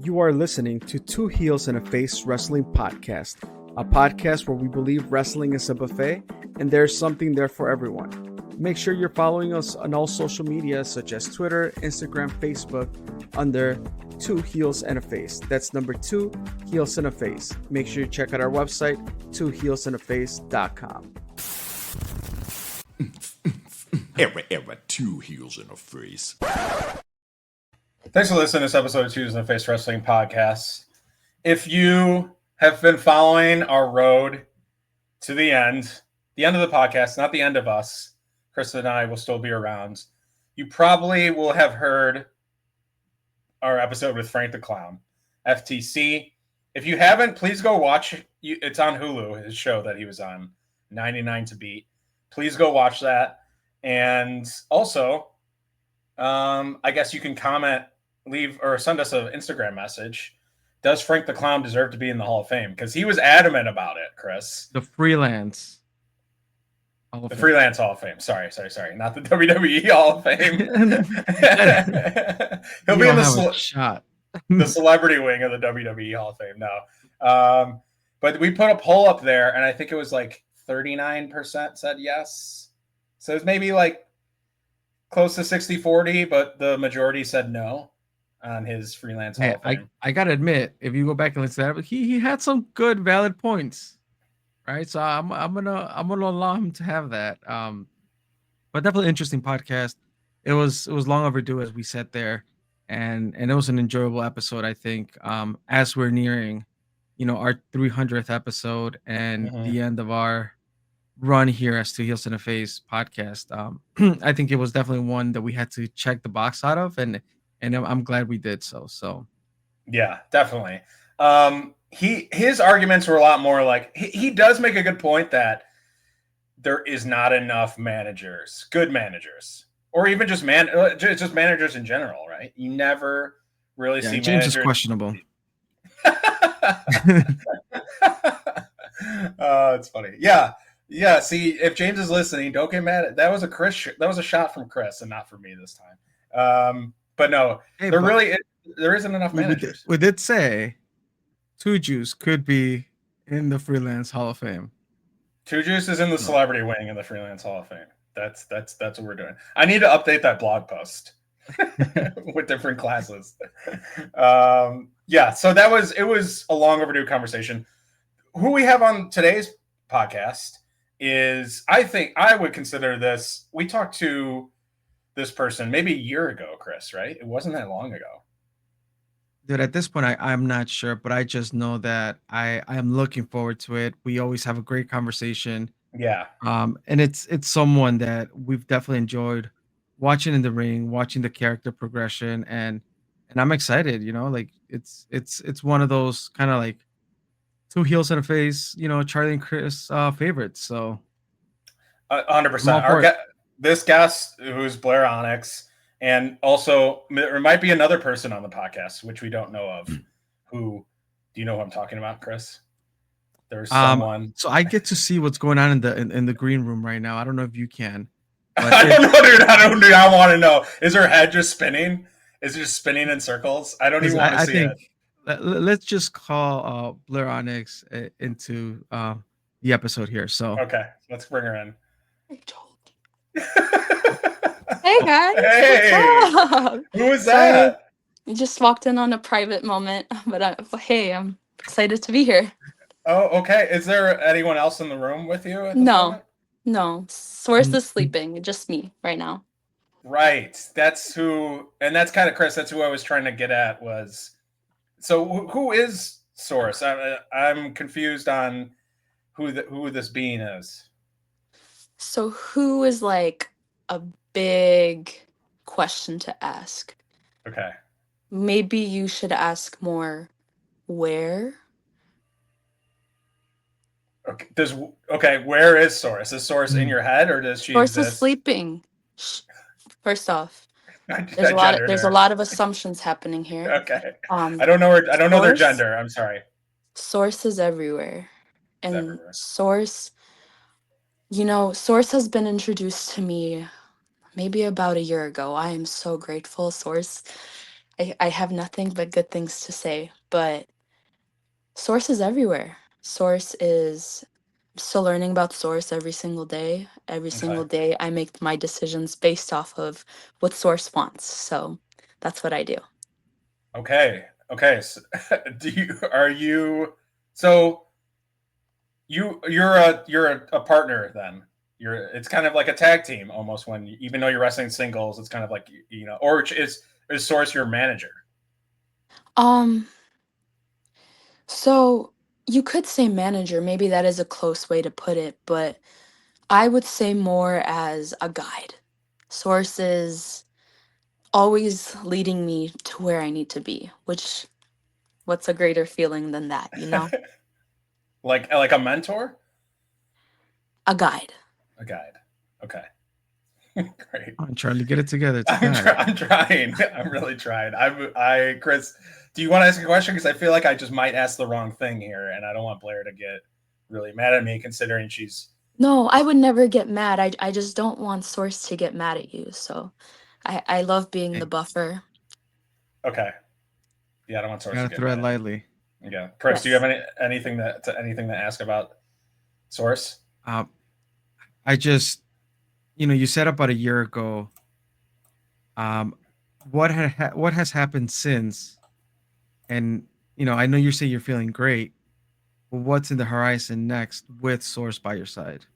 You are listening to Two Heels and a Face Wrestling Podcast, a podcast where we believe wrestling is a buffet and there's something there for everyone. Make sure you're following us on all social media such as Twitter, Instagram, Facebook under Two Heels and a Face. That's number 2, Heels and a Face. Make sure you check out our website, twoheelsandaface.com. Era, Two Heels and a Face. Thanks for listening to this episode of Two Heels and a Face Wrestling Podcast. If you have been following our road to the end of the podcast, not the end of us, Chris and I will still be around. You probably will have heard our episode with Frank the Clown, FTC. If you haven't, please go watch it. It's on Hulu, his show that he was on, 99 to Beat. Please go watch that. And also, I guess you can comment, leave, or send us an Instagram message. Does Frank the Clown deserve to be in the Hall of Fame? Because he was adamant about it, Chris. The Freelance Hall of The Fame. Freelance Hall of Fame. Sorry. Not the WWE Hall of Fame. He'll be in the celebrity wing of the WWE Hall of Fame now. But we put a poll up there, and I think it was like 39% said yes. So it's maybe like close to 60-40, but the majority said no on his Freelance Hall of Fame. I gotta admit, if you go back and listen to that, he had some good valid points, right? So I'm gonna allow him to have that. But definitely interesting podcast. It was long overdue, as we said there, and it was an enjoyable episode. I think as we're nearing, our 300th episode and the end of our run here as Two Heels and a Face podcast. I think it was definitely one that we had to check the box out of, and I'm glad we did so. So yeah, definitely. His arguments were a lot more like he does make a good point that there is not enough good managers, or even just managers in general, right? You never really see James managers. is questionable. It's funny. Yeah. See, if James is listening, don't get mad. That was a shot from Chris and not from me this time. But no, there isn't enough managers. We did say Two Juice could be in the Freelance Hall of Fame. Two Juice is in the celebrity wing of the Freelance Hall of Fame. That's what we're doing. I need to update that blog post with different classes. So it was a long overdue conversation. Who we have on today's podcast is, I think I would consider this. We talked to this person maybe a year ago, Chris, right? It wasn't that long ago. Dude, at this point, I'm not sure, but I just know that I am looking forward to it. We always have a great conversation. Yeah. And it's someone that we've definitely enjoyed watching in the ring, watching the character progression, and I'm excited. Like it's one of those kind of like Two Heels and a Face, Charlie and Chris favorites. So 100%. This guest, who's Blair Onyx, and also there might be another person on the podcast which we don't know of. Who do you know who I'm talking about, Chris? There's someone. So I get to see what's going on in the green room right now. I don't know if you can. I don't know, dude. I want to know. Is her head just spinning? Is it just spinning in circles? I don't even want to see it. Let's just call Blair Onyx into the episode here. So okay, let's bring her in. Hey guys, hey, what's up? Who is that? You just walked in on a private moment, but I'm excited to be here. Oh, okay. Is there anyone else in the room with you? At this moment? No. Source is sleeping. Just me right now. Right. That's who, and that's kind of Chris. That's who I was trying to get at was. So who is Source? I'm confused on who this being is. So who is like a big question to ask? Okay. Maybe you should ask more where? Okay, where is Source? Is Source in your head, or does she Source exist? is sleeping. First off, there's a lot of assumptions happening here. Okay. I don't know their gender. I'm sorry. Source is everywhere. And everywhere. Source has been introduced to me maybe about a year ago. I am so grateful, Source. I have nothing but good things to say, but Source is everywhere. Source is still learning about Source every single day. Every Okay. single day, I make my decisions based off of what Source wants. So that's what I do. Okay. Okay. So, do you are you so you're a partner then? It's kind of like a tag team almost when even though you're wrestling singles, it's kind of like or is Source your manager? Um, so you could say manager, maybe that is a close way to put it, but I would say more as a guide. Source is always leading me to where I need to be, which what's a greater feeling than that, you know? Like a mentor? A guide. A guide. Okay. Great. Come on, Charlie, get it together. It's a guide. I'm trying. I'm really trying. Chris, do you want to ask a question? Because I feel like I just might ask the wrong thing here, and I don't want Blair to get really mad at me, considering she's No, I would never get mad. I just don't want Source to get mad at you. So I love being the buffer. okay. Yeah, I don't want Source to Gotta get thread mad at me. lightly. Yeah, Chris, do you have Yes. anything to ask about Source? Um, I just, you said about a year ago. Um, what has happened since? And I know you say you're feeling great, but what's in the horizon next with Source by your side?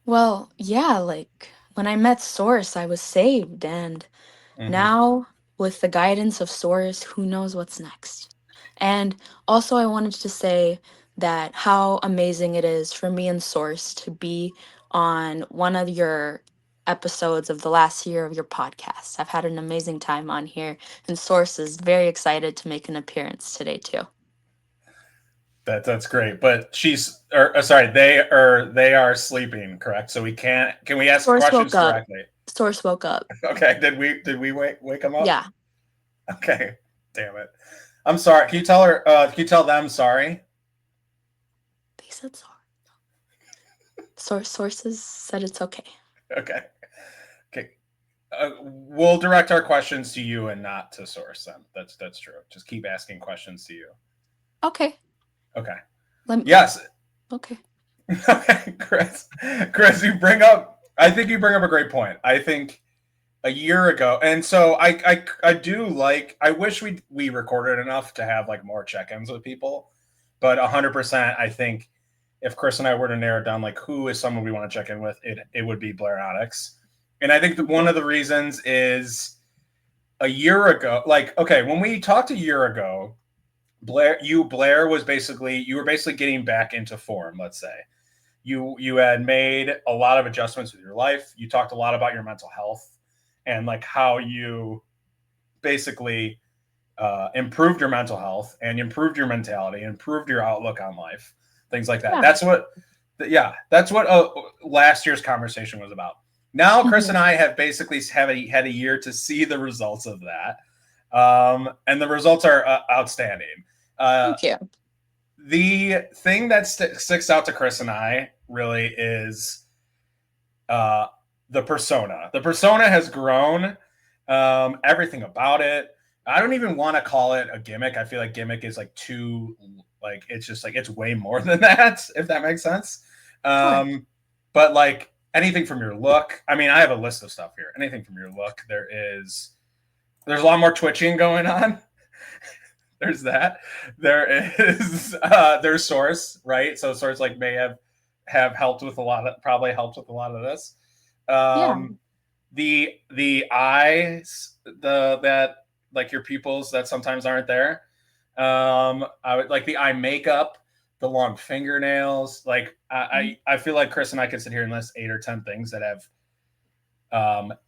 Well, yeah, like when I met Source, I was saved. And Mm-hmm. now, with the guidance of Source, who knows what's next? And also, I wanted to say that how amazing it is for me and Source to be on one of your episodes of the last year of your podcast. I've had an amazing time on here, and Source is very excited to make an appearance today, too. That's great, but sorry, they are sleeping, correct? So we can't. Can we ask Source woke questions up. directly? Source woke up. Okay. Did we wake them up? Yeah, Okay. Damn it. I'm sorry. Can you tell her? Can you tell them sorry? they said sorry. Sources said it's okay. Okay. Okay. We'll direct our questions to you and not to Source. Then that's true. Just keep asking questions to you. Okay. Okay. Let me, Yes. okay. Okay, Chris, I think you bring up a great point. I think a year ago, and so I do like. I wish we recorded enough to have like more check-ins with people, but 100%. I think if Chris and I were to narrow down like who is someone we want to check in with, it would be Blair Onyx, and I think that one of the reasons is a year ago. Like, okay, when we talked a year ago, Blair was basically you were basically getting back into form. Let's say you had made a lot of adjustments with your life. You talked a lot about your mental health and like how you basically improved your mental health and improved your mentality, improved your outlook on life, things like that. Yeah. That's what last year's conversation was about. Now, Chris Mhm. and I have basically had a year to see the results of that, and the results are outstanding. Uh, Thank you. the thing that sticks out to Chris and I really is uh, the persona. The persona has grown. Everything about it. I don't even want to call it a gimmick. I feel like gimmick is like too like it's just like it's way more than that. If that makes sense. Sure. But like anything from your look. I mean, I have a list of stuff here. Anything from your look. There's a lot more twitching going on. There's that. There is there's Source, right? So Source like may have helped with a lot of probably helped with a lot of this. Yeah. Um, the eyes, the that like your pupils that sometimes aren't there. I would like the eye makeup, the long fingernails. Like Mhm. I feel like Chris and I could sit here and list 8 or 10 things that have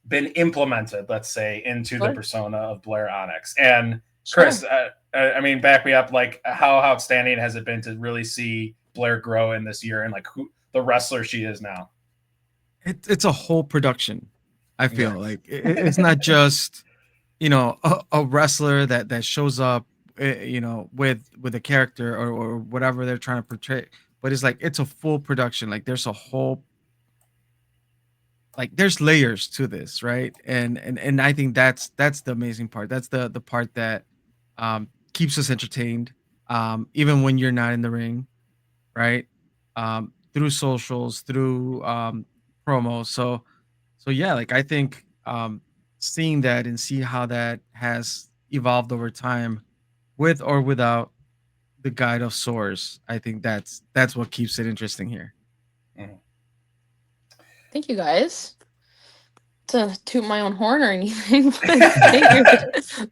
been implemented, let's say, into the Sure. persona of Blair Onyx. And Chris, Sure. I mean, back me up. Like, how outstanding has it been to really see Blair grow in this year and like who the wrestler she is now? It's a whole production. I Yeah. feel like it's not just a wrestler that shows up, with a character or whatever they're trying to portray, but it's like it's a full production. Like there's a whole like there's layers to this, right? And I think that's the amazing part. That's the part that keeps us entertained, even when you're not in the ring, right? Through socials, through promos. So yeah, like I think seeing that and see how that has evolved over time, with or without the guide of source, I think that's what keeps it interesting here. Mhm. Thank you guys. To toot my own horn or anything, but thank you.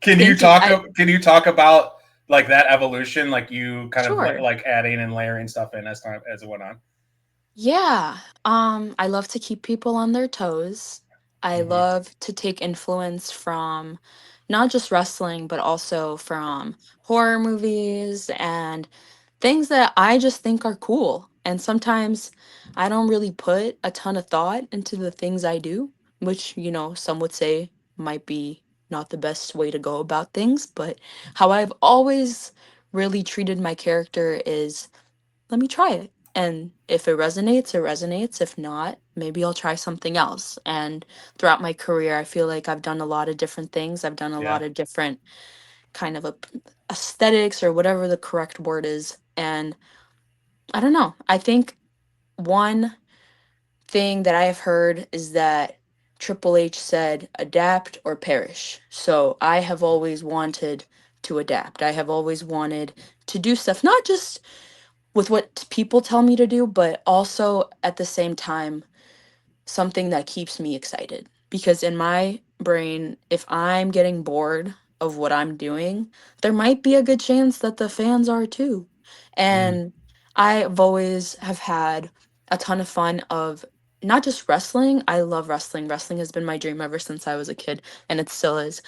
Can you Thank you. talk? Can you talk about like that evolution, like you kind of Sure. like adding and layering stuff in as time as it went on? Yeah. I love to keep people on their toes. I Hmm. love to take influence from not just wrestling, but also from horror movies and things that I just think are cool. And sometimes I don't really put a ton of thought into the things I do, which, some would say might be not the best way to go about things. But how I've always really treated my character is let me try it. And if it resonates, it resonates. If not, maybe I'll try something else. And throughout my career, I feel like I've done a lot of different things. I've done a Yeah, lot of different kind of aesthetics or whatever the correct word is. And I don't know. I think one thing that I have heard is that Triple H said adapt or perish. So I have always wanted to adapt. I have always wanted to do stuff, not just with what people tell me to do, but also at the same time, something that keeps me excited. Because in my brain, if I'm getting bored of what I'm doing, there might be a good chance that the fans are too. mhm. And I've always have had a ton of fun of not just wrestling. I love wrestling. Wrestling has been my dream ever since I was a kid, and it still is.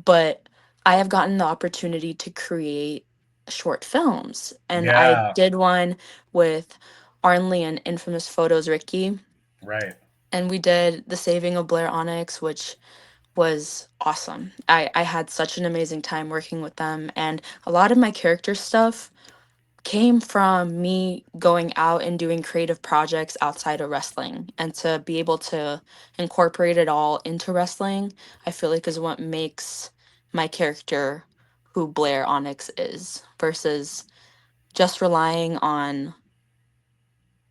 But I have gotten the opportunity to create short films. And I Yeah, did one with Arnley and Infamous Photos Ricky. right. And we did The Saving of Blair Onyx, which was awesome. I had such an amazing time working with them. And a lot of my character stuff came from me going out and doing creative projects outside of wrestling. And to be able to incorporate it all into wrestling, I feel like is what makes my character who Blair Onyx is versus just relying on,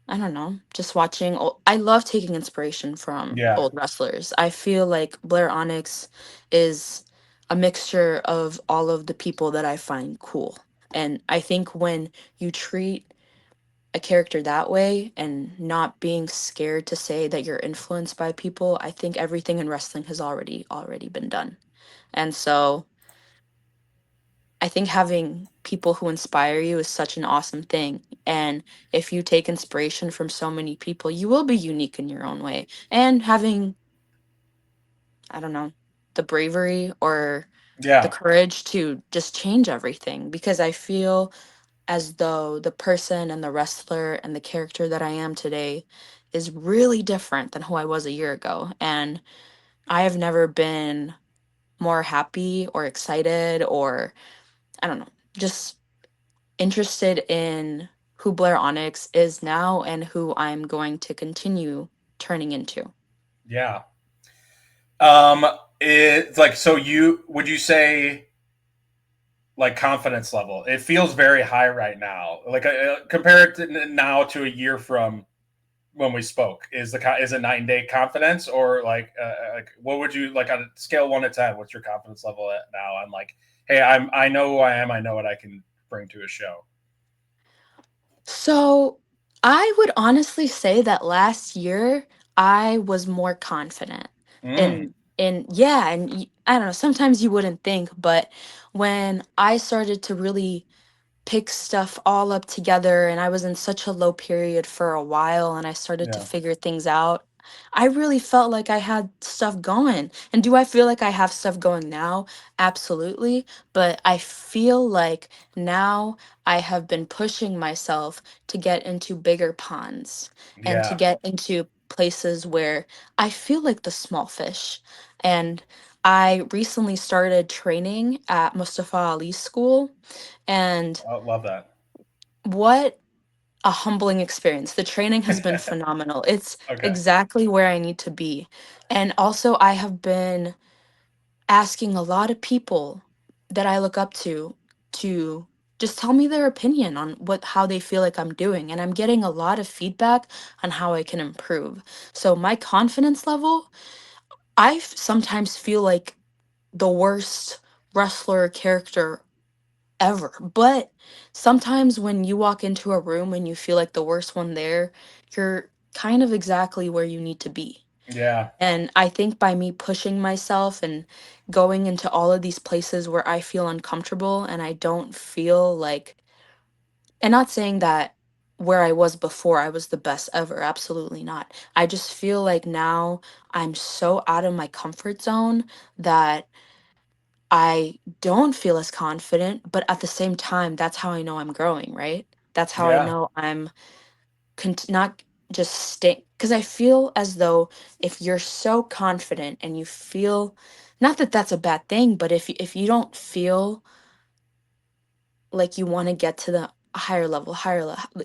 I don't know, just watching. I love taking inspiration from Yeah, old wrestlers. I feel like Blair Onyx is a mixture of all of the people that I find cool. And I think when you treat a character that way and not being scared to say that you're influenced by people, I think everything in wrestling has already been done. And so I think having people who inspire you is such an awesome thing. And if you take inspiration from so many people, you will be unique in your own way. And having, I don't know, the bravery or the yeah, courage to just change everything because I feel as though the person and the wrestler and the character that I am today is really different than who I was a year ago. And I have never been more happy or excited or, I don't know, just interested in who Blair Onyx is now and who I'm going to continue turning into. yeah. Um, it's like so. You would you say like confidence level? It feels very high right now. Like compare it to now to a year from when we spoke. Is it night and day confidence, or like what would you like on a scale 1 to 10? What's your confidence level at now? I'm like, hey, I know who I am. I know what I can bring to a show. So I would honestly say that last year I was more confident Mm, in yeah, and I don't know, sometimes you wouldn't think, but when I started to really pick stuff all up together and I was in such a low period for a while and I started to yeah, figure things out. I really felt like I had stuff going. And do I feel like I have stuff going now? Absolutely. But I feel like now I have been pushing myself to get into bigger ponds and to yeah. get into places where I feel like the small fish. And I recently started training at Mustafa Ali's school. And I love that. what a humbling experience. The training has been phenomenal. It's Okay. exactly where I need to be. And also, I have been asking a lot of people that I look up to just tell me their opinion on how they feel like I'm doing, and I'm getting a lot of feedback on how I can improve. So my confidence level, sometimes feel like the worst wrestler character ever. But sometimes when you walk into a room and you feel like the worst one there, you're kind of exactly where you need to be. Yeah. And I think by me pushing myself and going into all of these places where I feel uncomfortable and I don't feel like, and not saying that where I was before I was the best ever, absolutely not. I just feel like now I'm so out of my comfort zone that I don't feel as confident, but at the same time, that's how I know I'm growing, right? That's how I Yeah. know I'm not just stay, because I feel as though if you're so confident and you feel, not that that's a bad thing, but if you don't feel like you want to get to the higher level,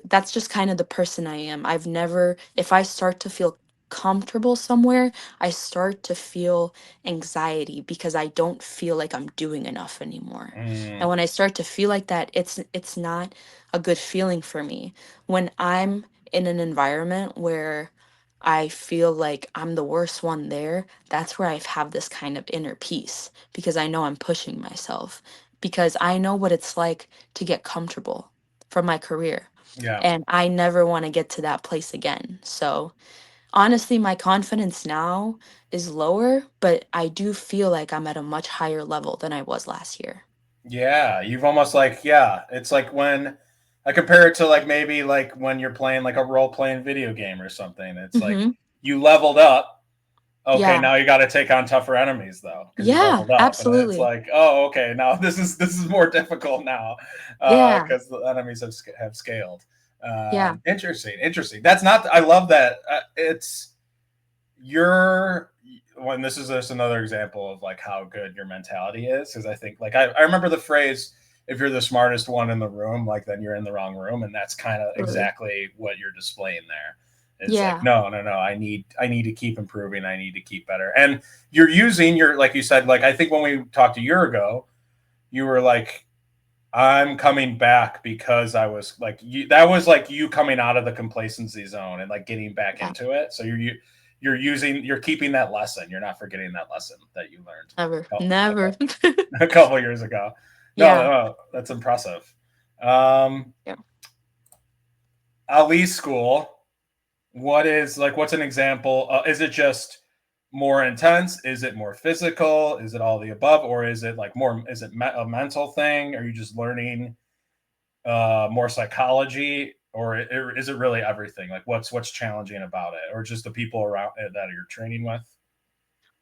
that's just kind of the person I am. I've never, if I start to feel comfortable somewhere, I start to feel anxiety because I don't feel like I'm doing enough anymore. And Mm, when I start to feel like that, it's not a good feeling for me. When I'm in an environment where I feel like I'm the worst one there, that's where I have this kind of inner peace because I know I'm pushing myself, because I know what it's like to get comfortable from my career. yeah. And I never want to get to that place again. So honestly, my confidence now is lower, but I do feel like I'm at a much higher level than I was last year. Yeah. You've almost like, yeah. It's like when I compare it to like maybe like when you're playing like a role playing video game or something. It's like Hmm. you leveled up. Okay, Yeah. now you got to take on tougher enemies though, because you Yeah, leveled up, and then it's absolutely. like, oh, okay, now this is more difficult now, Yeah. because the enemies have scaled. Yeah. Interesting, interesting. That's not. I love that. It's your when this is just another example of like how good your mentality is, because I think like I remember the phrase, if you're the smartest one in the room, like then you're in the wrong room, and that's kind of Absolutely. exactly what you're displaying there. It's like, Yeah. no, no, no, I need to keep improving, I need to keep better. And you're using your, like you said, like I think when we talked a year ago, you were like, I'm coming back because I was like you, that was like you coming out of the complacency zone and like getting back Yeah. into it. So you're keeping that lesson. You're not forgetting that lesson that you learned Never. a Never. couple, a couple years ago. No, Yeah. no, that's impressive. Um, Yeah. Ali School. What's an example? Is it just more intense? Is it more physical? Is it all the above, or is it like more? Is it a mental thing? Are you just learning more psychology, or is it really everything? Like what's challenging about it, or just the people around it that you're training with?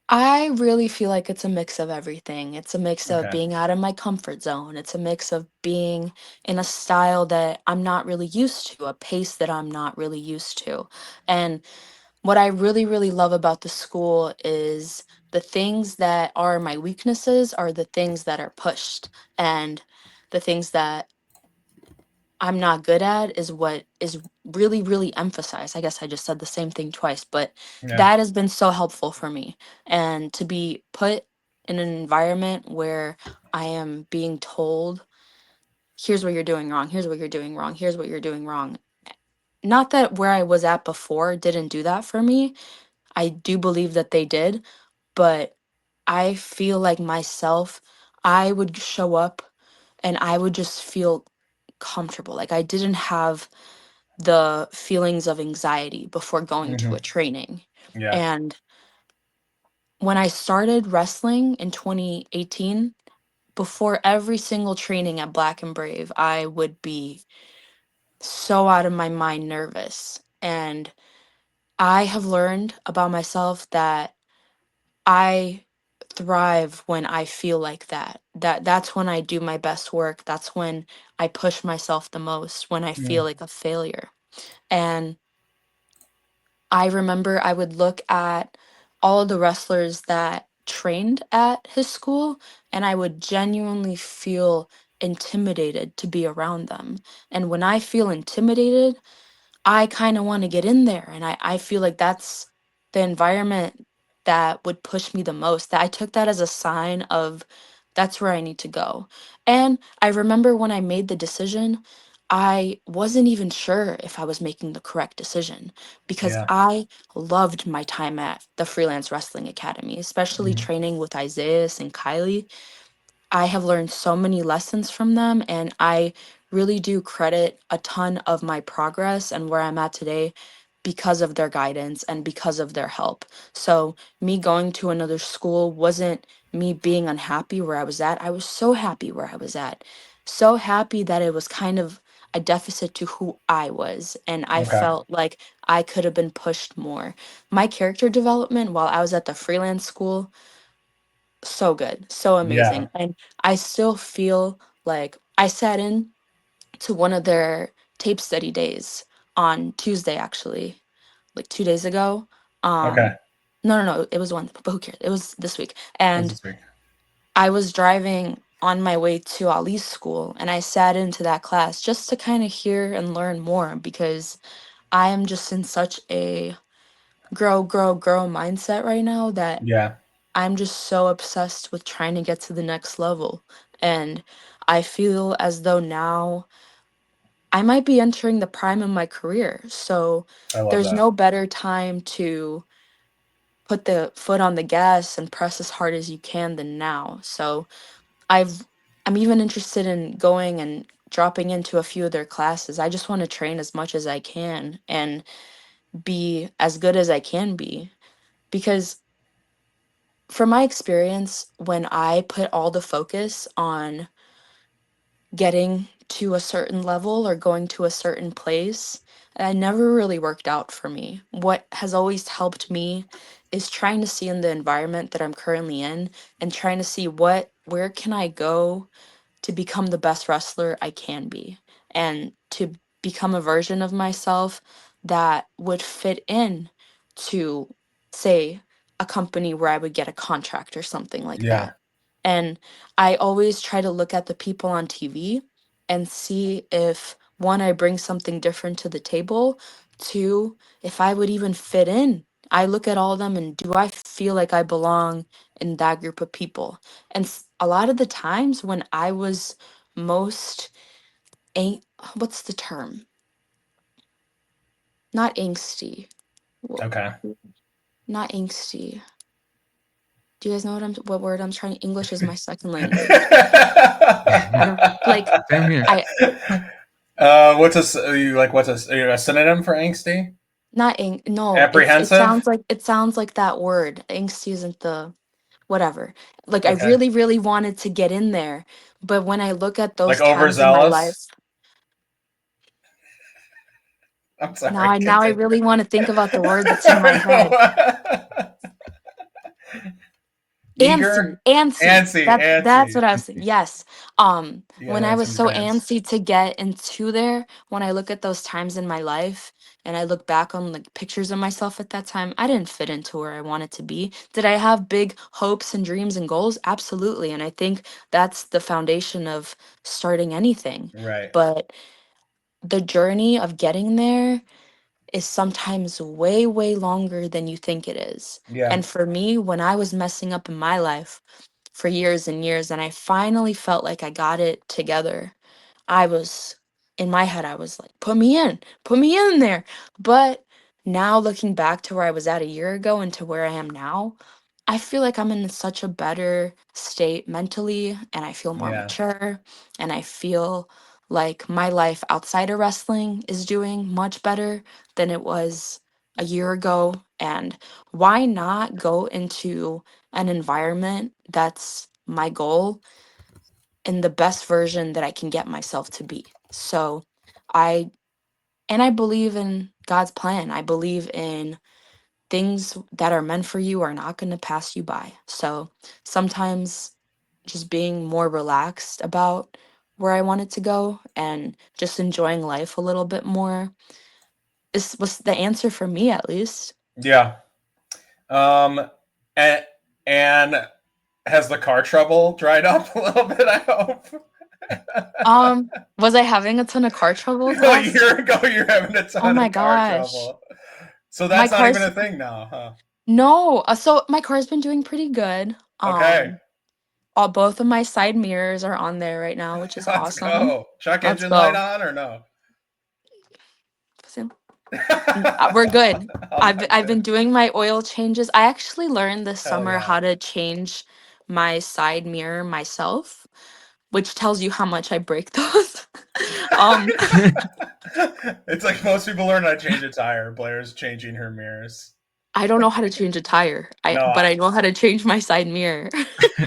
I really feel like it's a mix of everything. It's a mix of Okay. being out of my comfort zone. It's a mix of being in a style that I'm not really used to, a pace that I'm not really used to. And what I really, really love about the school is the things that are my weaknesses are the things that are pushed. And the things that I'm not good at is what is really, really emphasized. I guess I just said the same thing twice, but Yeah. that has been so helpful for me. And to be put in an environment where I am being told, here's what you're doing wrong, here's what you're doing wrong, here's what you're doing wrong. Not that where I was at before didn't do that for me. I do believe that they did, but I feel like myself, I would show up and I would just feel comfortable. Like I didn't have the feelings of anxiety before going to a Hmm. training. Yeah. And when I started wrestling in 2018, before every single training at Black and Brave, I would be so out of my mind nervous. And I have learned about myself that I thrive when I feel like that. That's when I do my best work. That's when I push myself the most, when I Yeah. feel like a failure. And I remember I would look at all of the wrestlers that trained at his school and I would genuinely feel intimidated to be around them. And when I feel intimidated, I kind of want to get in there. And I feel like that's the environment that would push me the most. That I took that as a sign of that's where I need to go. And I remember when I made the decision, I wasn't even sure if I was making the correct decision because Yeah. I loved my time at the Freelance Wrestling Academy, especially Mhm. training with Isaiah and Kylie. I have learned so many lessons from them, and I really do credit a ton of my progress and where I'm at today because of their guidance and because of their help. So, me going to another school wasn't me being unhappy where I was at. I was so happy where I was at. So happy that it was kind of a deficit to who I was, and I Okay. felt like I could have been pushed more. My character development while I was at the freelance school, so good, so Yeah. amazing. And I still feel like I sat in to one of their tape study days on Tuesday, actually, like 2 days ago. Okay. No, no, no, it was one, but who cares? It was this week. That was And this week. I was driving on my way to Ali's school and I sat into that class just to kind of hear and learn more because I am just in such a grow, grow, grow mindset right now that Yeah. I'm just so obsessed with trying to get to the next level. And I feel as though now I might be entering the prime of my career. So I love there's that. no better time to put the foot on the gas and press as hard as you can than now. So I've I'm even interested in going and dropping into a few of their classes. I just want to train as much as I can and be as good as I can be because from my experience, when I put all the focus on getting to a certain level or going to a certain place, that never really worked out for me. What has always helped me is trying to see in the environment that I'm currently in and trying to see where can I go to become the best wrestler I can be and to become a version of myself that would fit in to, say, a company where I would get a contract or something like Yeah. that. And I always try to look at the people on TV and see if one, I bring something different to the table, two, if I would even fit in. I look at all of them and do I feel like I belong in that group of people? And a lot of the times when I was most, ang- what's the term? Not angsty. wha- Okay. Not angsty. Do you guys know what word I'm trying? English is my second language. I don't like. Same here. I what's a synonym for angsty? Not no, it Apprehensive? sounds like that word. Angsty isn't the whatever. Like I Okay. really, really wanted to get in there, but when I look at Like those times in my overzealous? life, I'm now sorry, I continue. really want to think about the word that's in my I don't head. know. Antsy, Eager? antsy. Antsy, That's antsy. what I was saying. Yes. You got When I was antsy so pants. antsy to get into there, when I look at those times in my life and I look back on like pictures of myself at that time, I didn't fit into where I wanted to be. Did I have big hopes and dreams and goals? Absolutely. And I think that's the foundation of starting anything. Right. But the journey of getting there is sometimes way, way longer than you think it is. Yeah. And for me, when I was messing up in my life for years and years, and I finally felt like I got it together, I was in my head, I was like, put me in there. But now looking back to where I was at a year ago and to where I am now, I feel like I'm in such a better state mentally and I feel more Yeah. mature and I feel like my life outside of wrestling is doing much better than it was a year ago. And why not go into an environment that's my goal in the best version that I can get myself to be? So I I believe in God's plan. I believe in things that are meant for you are not going to pass you by. So sometimes just being more relaxed about where I wanted to go and just enjoying life a little bit more was the answer for me at least. Yeah. Um and, and has the car trouble dried up a little bit, I hope? Was I having a ton of car trouble A last? year ago, you're having a Oh ton my of car gosh. trouble. So My that's not even car's a thing now, huh? no. So my car's been doing pretty good. Okay, All both of my side mirrors are on there right now, which is let's awesome. go. Check Let's engine light go. on or no? So, we're good. Oh I've my I've been goodness. doing my oil changes. I actually learned this Hell summer yeah. how to change my side mirror myself, which tells you how much I break those. um, It's like most people learn how to change a tire. Blair's changing her mirrors. I don't know how to change a tire. No, But I know how to change my side mirror.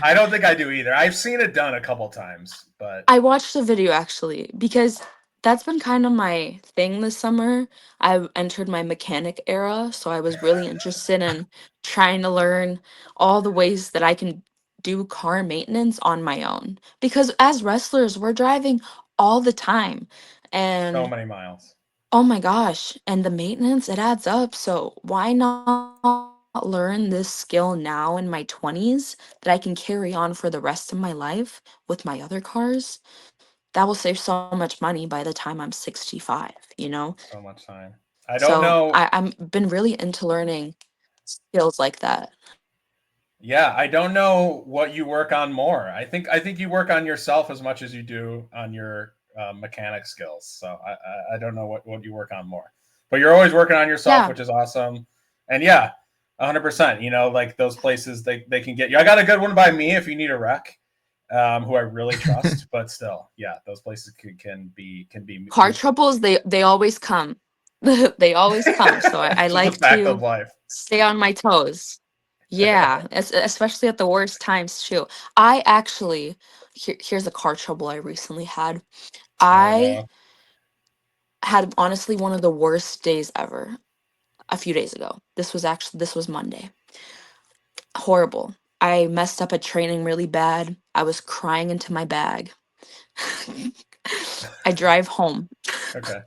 I don't think I do either. I've seen it done a couple times, but I watched the video actually because that's been kind of my thing this summer. I entered my mechanic era, so I was really interested in trying to learn all the ways that I can do car maintenance on my own. Because as wrestlers, we're driving all the time. so And many miles. oh my gosh, and the maintenance, it adds up. So why not learn this skill now in my 20s that I can carry on for the rest of my life with my other cars? That will save so much money by the time I'm 65, you know? So much time. I don't So know. I'm been really into learning skills like that. Yeah, I don't know what you work on more. I think you work on yourself as much as you do on your mechanic skills. So I don't know what you work on more, but you're always working on yourself, Yeah. which is awesome. And yeah, 100%. You know, like those places they can get you. I got a good one by me if you need a wreck, who I really trust. But still, yeah, those places can be Car troubles, they always come. They always come. So I just a like fact of to life. stay on my toes. Yeah, especially at the worst times too. I actually, here's a car trouble I recently had. Oh I no. had honestly one of the worst days ever a few days ago. This was Monday. Horrible. I messed up at training really bad. I was crying into my bag. I drive home. Okay.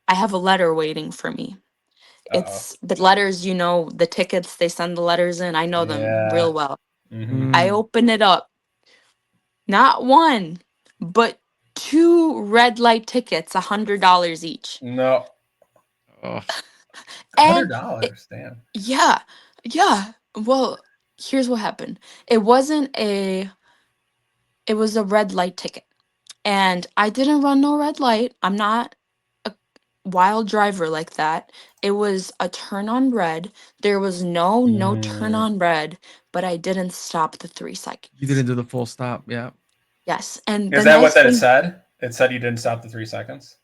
I have a letter waiting for me. Uh-oh. It's the letters, the tickets they send the letters in. I know them Yeah. real well. Mm-hmm. I Mm. open it up. Not one, but two red light tickets, $100 each. No. Oh. And it, $100. Damn. yeah, yeah. Well, here's what happened. It wasn't a, it was a red light ticket. And I didn't run no red light. I'm not a wild driver like that. It was a turn on red. There was no turn Mm. on red, but I didn't stop the 3 You seconds. didn't do the full stop. Yeah. Yes. And Is the that what nice that it thing, said? It said you didn't stop the 3 seconds.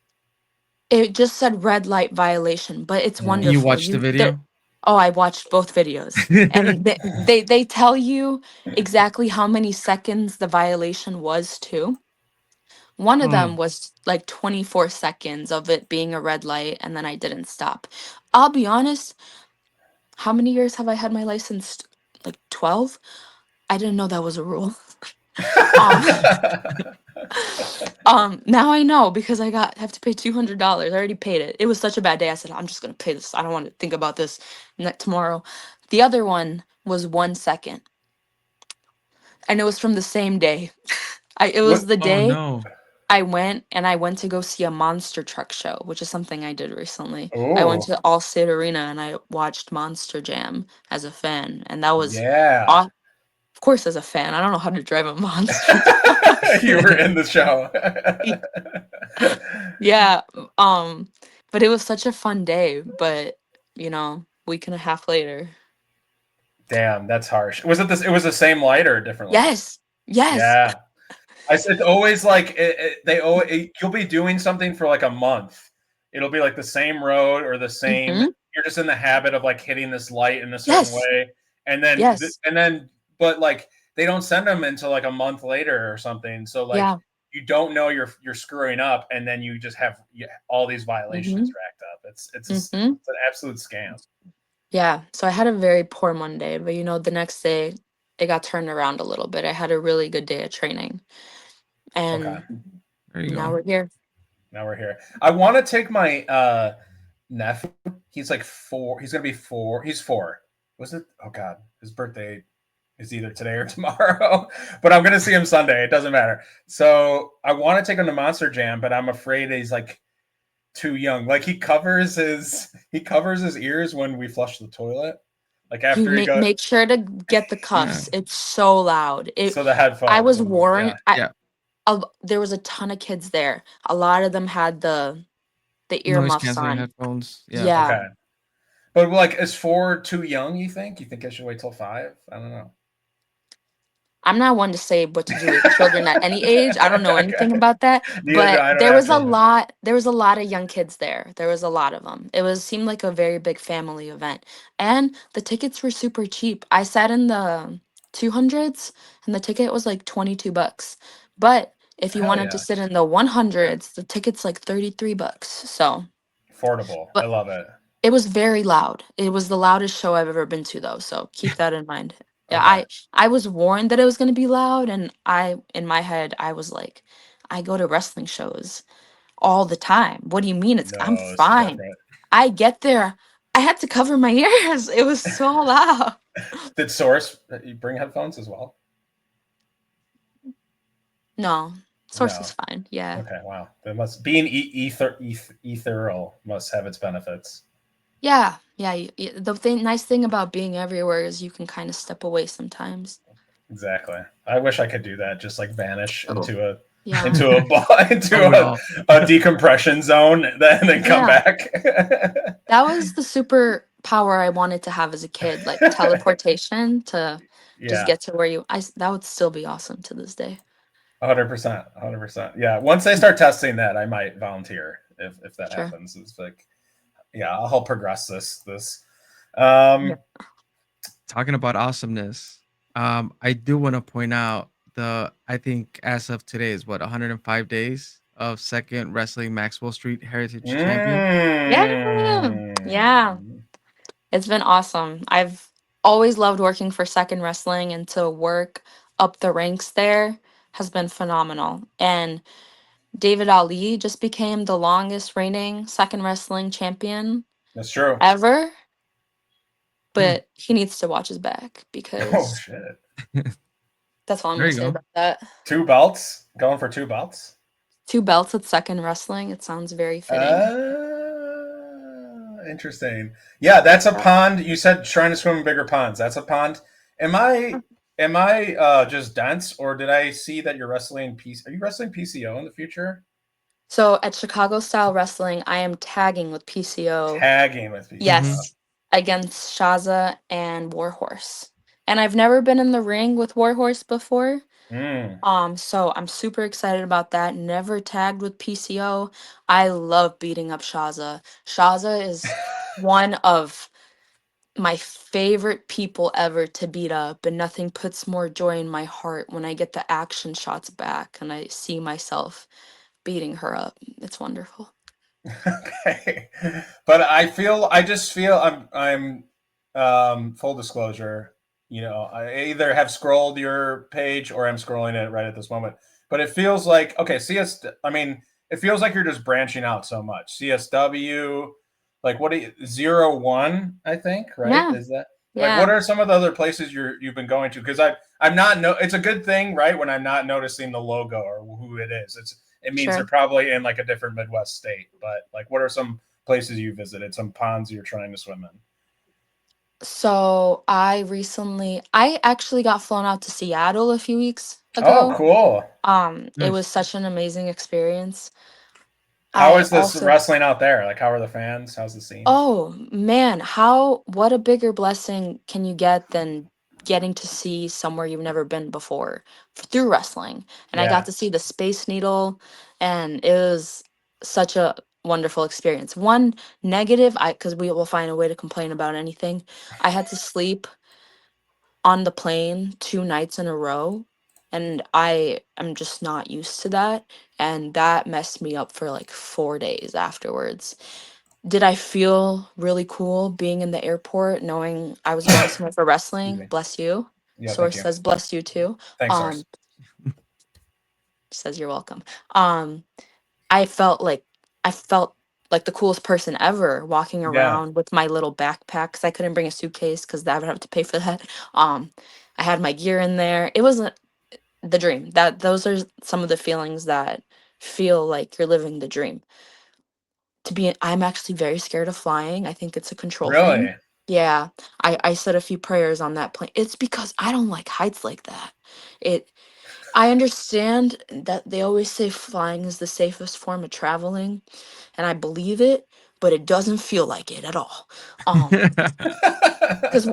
it just said red light violation, but it's Mm. You wonderful. watched the video? Oh, I watched both videos. And they tell you exactly how many seconds the violation was too. One of them Mm. was like 24 seconds of it being a red light, and then I didn't stop. I'll be honest, how many years have I had my license? Like 12? I didn't know that was a rule. Um, now I know because have to pay $200. I already paid it. It was such a bad day. I said, I'm just gonna pay this. I don't want to think about this tomorrow. The other one was 1 second, and it was from the same day. It was What? the Oh day no. I went to go see a monster truck show, which is something I did recently. I went Oh, to Allstate Arena and I watched Monster Jam as a fan, and that was yeah. of course as a fan. I don't know how to drive a monster. You were in the show. Yeah, but it was such a fun day, but week and a half later. Damn, that's harsh. Was it this? It was the same light or a different light? Yes. Yes. Yeah. It's always like you'll be doing something for like a month. It'll be like the same road or the same. Mhm. You're just in the habit of like hitting this light in a certain Yes. way, and then Yes. but like they don't send them until like a month later or something. So like Yeah. you don't know you're screwing up, and then you just have all these violations Mhm. racked up. It's Mhm. an absolute scam. Yeah, so I had a very poor Monday, but the next day it got turned around a little bit. I had a really good day of training, Okay, and There you now go. we're here. now we're here. I want to take my nephew. He's like 4. He's gonna be 4. He's 4. Was it? Oh God, his birthday. is either today or tomorrow, but I'm gonna see him Sunday. It doesn't matter. So I want to take him to Monster Jam, but I'm afraid he's like too young. Like he covers his ears when we flush the toilet. Like You after he got make sure to get the Yeah. cuffs. It's so loud. so the I headphones was and warned. yeah. Yeah. There was a ton of kids there. A lot of them had the Noise earmuffs canceling on. headphones. Yeah. Yeah. Okay. But like is 4 too young, you think? You think I should wait till 5? I don't know. I'm not one to say what to do with children at any age. I don't know anything Okay. about that. Neither But I don't have children. there was a lot of young kids there. There was a lot of them. Seemed like a very big family event. And the tickets were super cheap. I sat in the 200s and the ticket was like $22. But if you Hell wanted to yeah. sit in the 100s, the ticket's like $33. So, Affordable. I but love it. it was very loud. It was the loudest show I've ever been to though, so keep that in mind. Yeah, Okay. I was warned that it was going to be loud, and in my head I was like, I go to wrestling shows all the time. What do you mean I'm No, it's fine. different. I get there. I had to cover my ears. It was so loud. Did Source you bring headphones as well? No, Source No. was fine. Yeah. Okay, wow. That must being ethereal must have its benefits. Yeah. Yeah, nice thing about being everywhere is you can kind of step away sometimes. Exactly. I wish I could do that. Just like vanish Oh, into a yeah. into a Oh, we into all. a decompression zone, then come Yeah. back. That was the super power I wanted to have as a kid, like teleportation to just Yeah, get to where that would still be awesome to this day. 100%, 100%. Yeah, once they start testing that, I might volunteer if that Sure. happens. It's like, yeah, I'll help progress this. Yeah. Um, Talking about awesomeness, I do want to point out I think as of today is what 105 days of second Wrestling Maxwell Street Heritage Champion. Yeah. Yeah. mm, It's been awesome. I've always loved working for Second Wrestling, and to work up the ranks there has been phenomenal. And David Ali just became the longest reigning Second Wrestling champion that's true. ever, Hmm. but he needs to watch his back Oh because shit. that's all I'm There going you to say go. about that. 2 belts? Going for 2 belts? 2 belts at Second Wrestling. It sounds very fitting. Interesting. Yeah, that's a Yeah. pond. You said trying to swim in bigger ponds. That's a pond. Am I just dense, or did I see that you're wrestling Are you wrestling PCO in the future? So at Chicago Style Wrestling, I am tagging with PCO. Tagging with Hmm. PCO. Yes, against Shaza and Warhorse. And I've never been in the ring with Warhorse before. Mm, So I'm super excited about that. Never tagged with PCO. I love beating up Shaza. Shaza is one of my favorite people ever to beat up, and nothing puts more joy in my heart when I get the action shots back and I see myself beating her up. It's wonderful. okay. But I just feel I'm full disclosure, I either have scrolled your page or I'm scrolling it right at this moment. But it feels like okay, I mean, it feels like you're just branching out so much. CSW, like what do you 01, I think, right? Yeah, Is that like what yeah, are some of the other places you've been going to? Because I'm not it's a good thing, right? When I'm not noticing the logo or who it is. It means they're sure. probably in like a different Midwest state. But like, what are some places you visited? Some ponds you're trying to swim in? So I actually got flown out to Seattle a few weeks Oh, ago. cool. It was Nice. such an amazing experience. How I is this also wrestling out there? Like, how are the fans? How's the scene? Oh man, what a bigger blessing can you get than getting to see somewhere you've never been before through wrestling. And I got Yeah. to see the Space Needle, and it was such a wonderful experience. One negative, I because we will find a way to complain about anything. I had to sleep on the plane 2 nights in a row, and I am just not used to that, and that messed me up for like 4 days afterwards. Did I feel really cool being in the airport knowing I was going somewhere for Excuse wrestling? me. Bless you. Yeah. Thank Source you. says bless you too. Thanks, Um Source. says you're welcome. Um I felt like I felt like the coolest person ever walking Yeah. around with my little backpack, cuz I couldn't bring a suitcase cuz I would have to pay for that. Um I had my gear in there. It was the dream. That those are some of the feelings that feel like you're living the dream. I'm actually very scared of flying. I think it's a control thing. Really? Yeah. I said a few prayers on that plane. It's because I don't like heights like that. It I understand that they always say flying is the safest form of traveling, and I believe it, but it doesn't feel like it at all. Because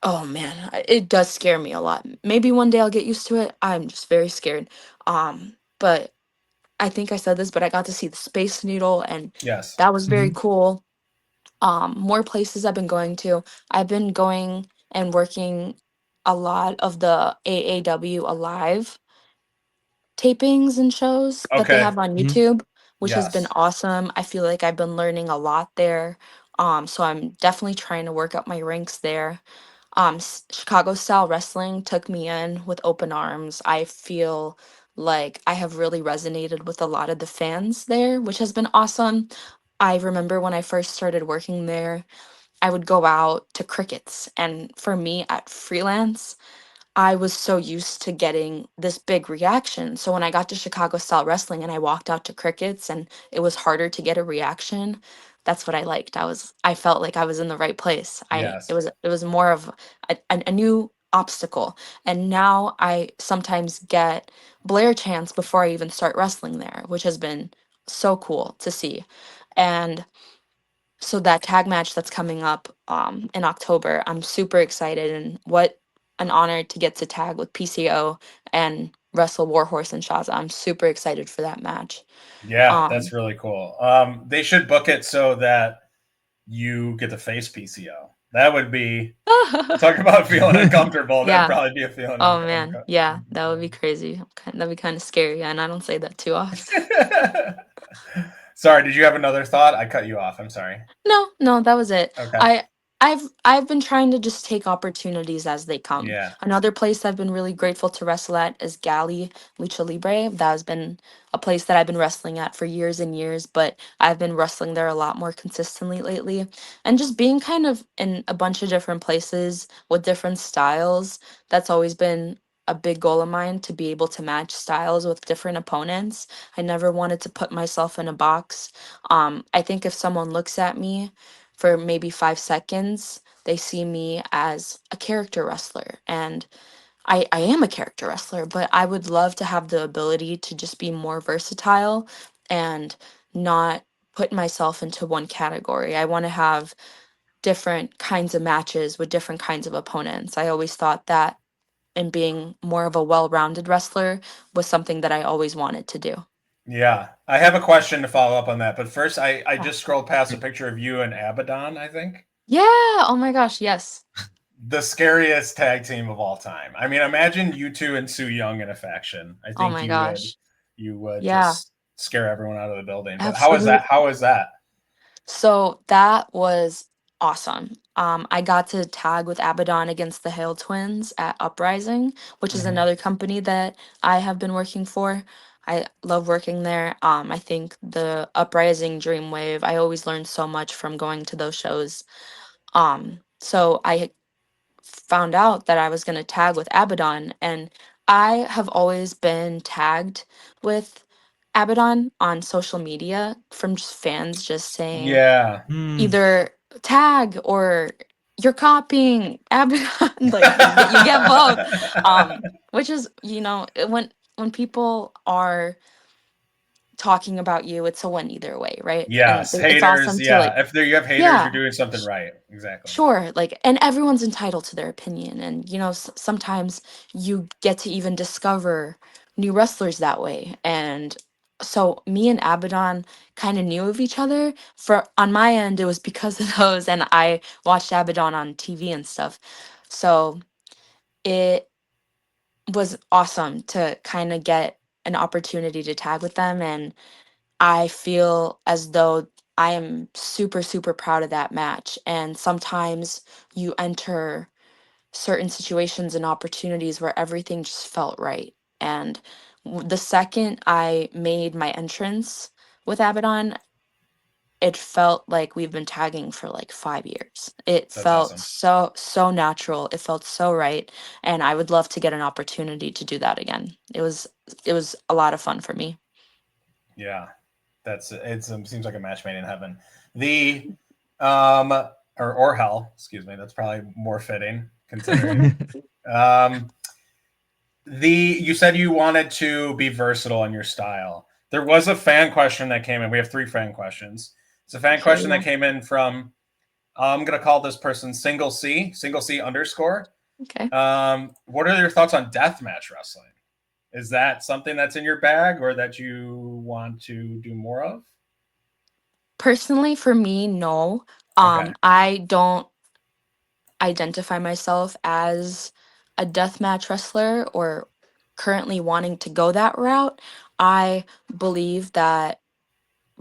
oh man, it does scare me a lot. Maybe one day I'll get used to it. I'm just very scared. But I think I said this, but I got to see the Space Needle, and Yes. that was very Mhm. cool. More places I've been going to. I've been going and working a lot of the AAW Alive tapings and shows that they Okay. have on Mhm. YouTube, which has been Yes. awesome. I feel like I've been learning a lot there. So I'm definitely trying to work up my ranks there. Chicago style wrestling took me in with open arms. I feel like I have really resonated with a lot of the fans there, which has been awesome. I remember when I first started working there, I would go out to crickets. And for me at freelance, I was so used to getting this big reaction. So when I got to Chicago style wrestling and I walked out to crickets and it was harder to get a reaction, that's what I liked. I felt like I was in the right place. I Yes. it was more of a new obstacle. And now I sometimes get Blair chants before I even start wrestling there, which has been so cool to see. And so that tag match that's coming up in October, I'm super excited, and what an honor to get to tag with PCO and wrestle Warhorse and Shaza. I'm super excited for that match. Yeah, that's Um, really cool. They should book it so that you get to face PCO. That would be talk about feeling uncomfortable. That'd yeah. probably be a feeling Oh man, yeah, that would be crazy. That'd be kind of scary, and I don't say that too often. Sorry, did you have another thought? I cut you off. I'm sorry. No, no, that was it. Okay. I've been trying to just take opportunities as they come. Yeah. Another place I've been really grateful to wrestle at is Gali Lucha Libre. That has been a place that I've been wrestling at for years and years, but I've been wrestling there a lot more consistently lately. And just being kind of in a bunch of different places with different styles, that's always been a big goal of mine, to be able to match styles with different opponents. I never wanted to put myself in a box. I think if someone looks at me for maybe 5 seconds, they see me as a character wrestler. And I am a character wrestler, but I would love to have the ability to just be more versatile and not put myself into one category. I want to have different kinds of matches with different kinds of opponents. I always thought that, and being more of a well-rounded wrestler was something that I always wanted to do. Yeah. I have a question to follow up on that. But first, I Yeah. just scrolled past a picture of you and Abaddon, I think. Yeah. Oh my gosh. Yes. The scariest tag team of all time. I mean, imagine you two and Sue Young in a faction. I Oh think my gosh. you would Yeah. just scare everyone out of the building. But how is that? Absolutely. How is that? So that was awesome. I got to tag with Abaddon against the Hale Twins at Uprising, which is Mhm. another company that I have been working for. I love working there. I think the Uprising Dreamwave, I always learned so much from going to those shows. So I found out that I was going to tag with Abaddon, and I have always been tagged with Abaddon on social media from just fans just saying Yeah. Mm. either tag or you're copying Abaddon. Like you get both, which is, when people are talking about you, it's a win either way, right? And Yes, it's haters. awesome to, like, Yeah, if you have haters, you're yeah. doing something right. Exactly. Sure, like, and everyone's entitled to their opinion, and sometimes you get to even discover new wrestlers that way. And so me and Abaddon kind of knew of each other. For on my end, it was because of those, and I watched Abaddon on TV and stuff. So it was awesome to kind of get an opportunity to tag with them, and I feel as though I am super, super proud of that match. And sometimes you enter certain situations and opportunities where everything just felt right. And the second I made my entrance with Abaddon, it felt like we've been tagging for like 5 years. It That's felt awesome. so natural. It felt so right, and I would love to get an opportunity to do that again. It was a lot of fun for me. Yeah, that's it's seems like a match made in heaven. The um or hell, excuse me. That's probably more fitting considering. Um, the you said you wanted to be versatile in your style. There was a fan question that came in. We have 3 fan questions. It's a fan Okay, question yeah. that came in from I'm gonna call this person single C underscore. Okay. What are your thoughts on deathmatch wrestling? Is that something that's in your bag or that you want to do more of? Personally, for me, no. Okay. I don't identify myself as a deathmatch wrestler or currently wanting to go that route. I believe that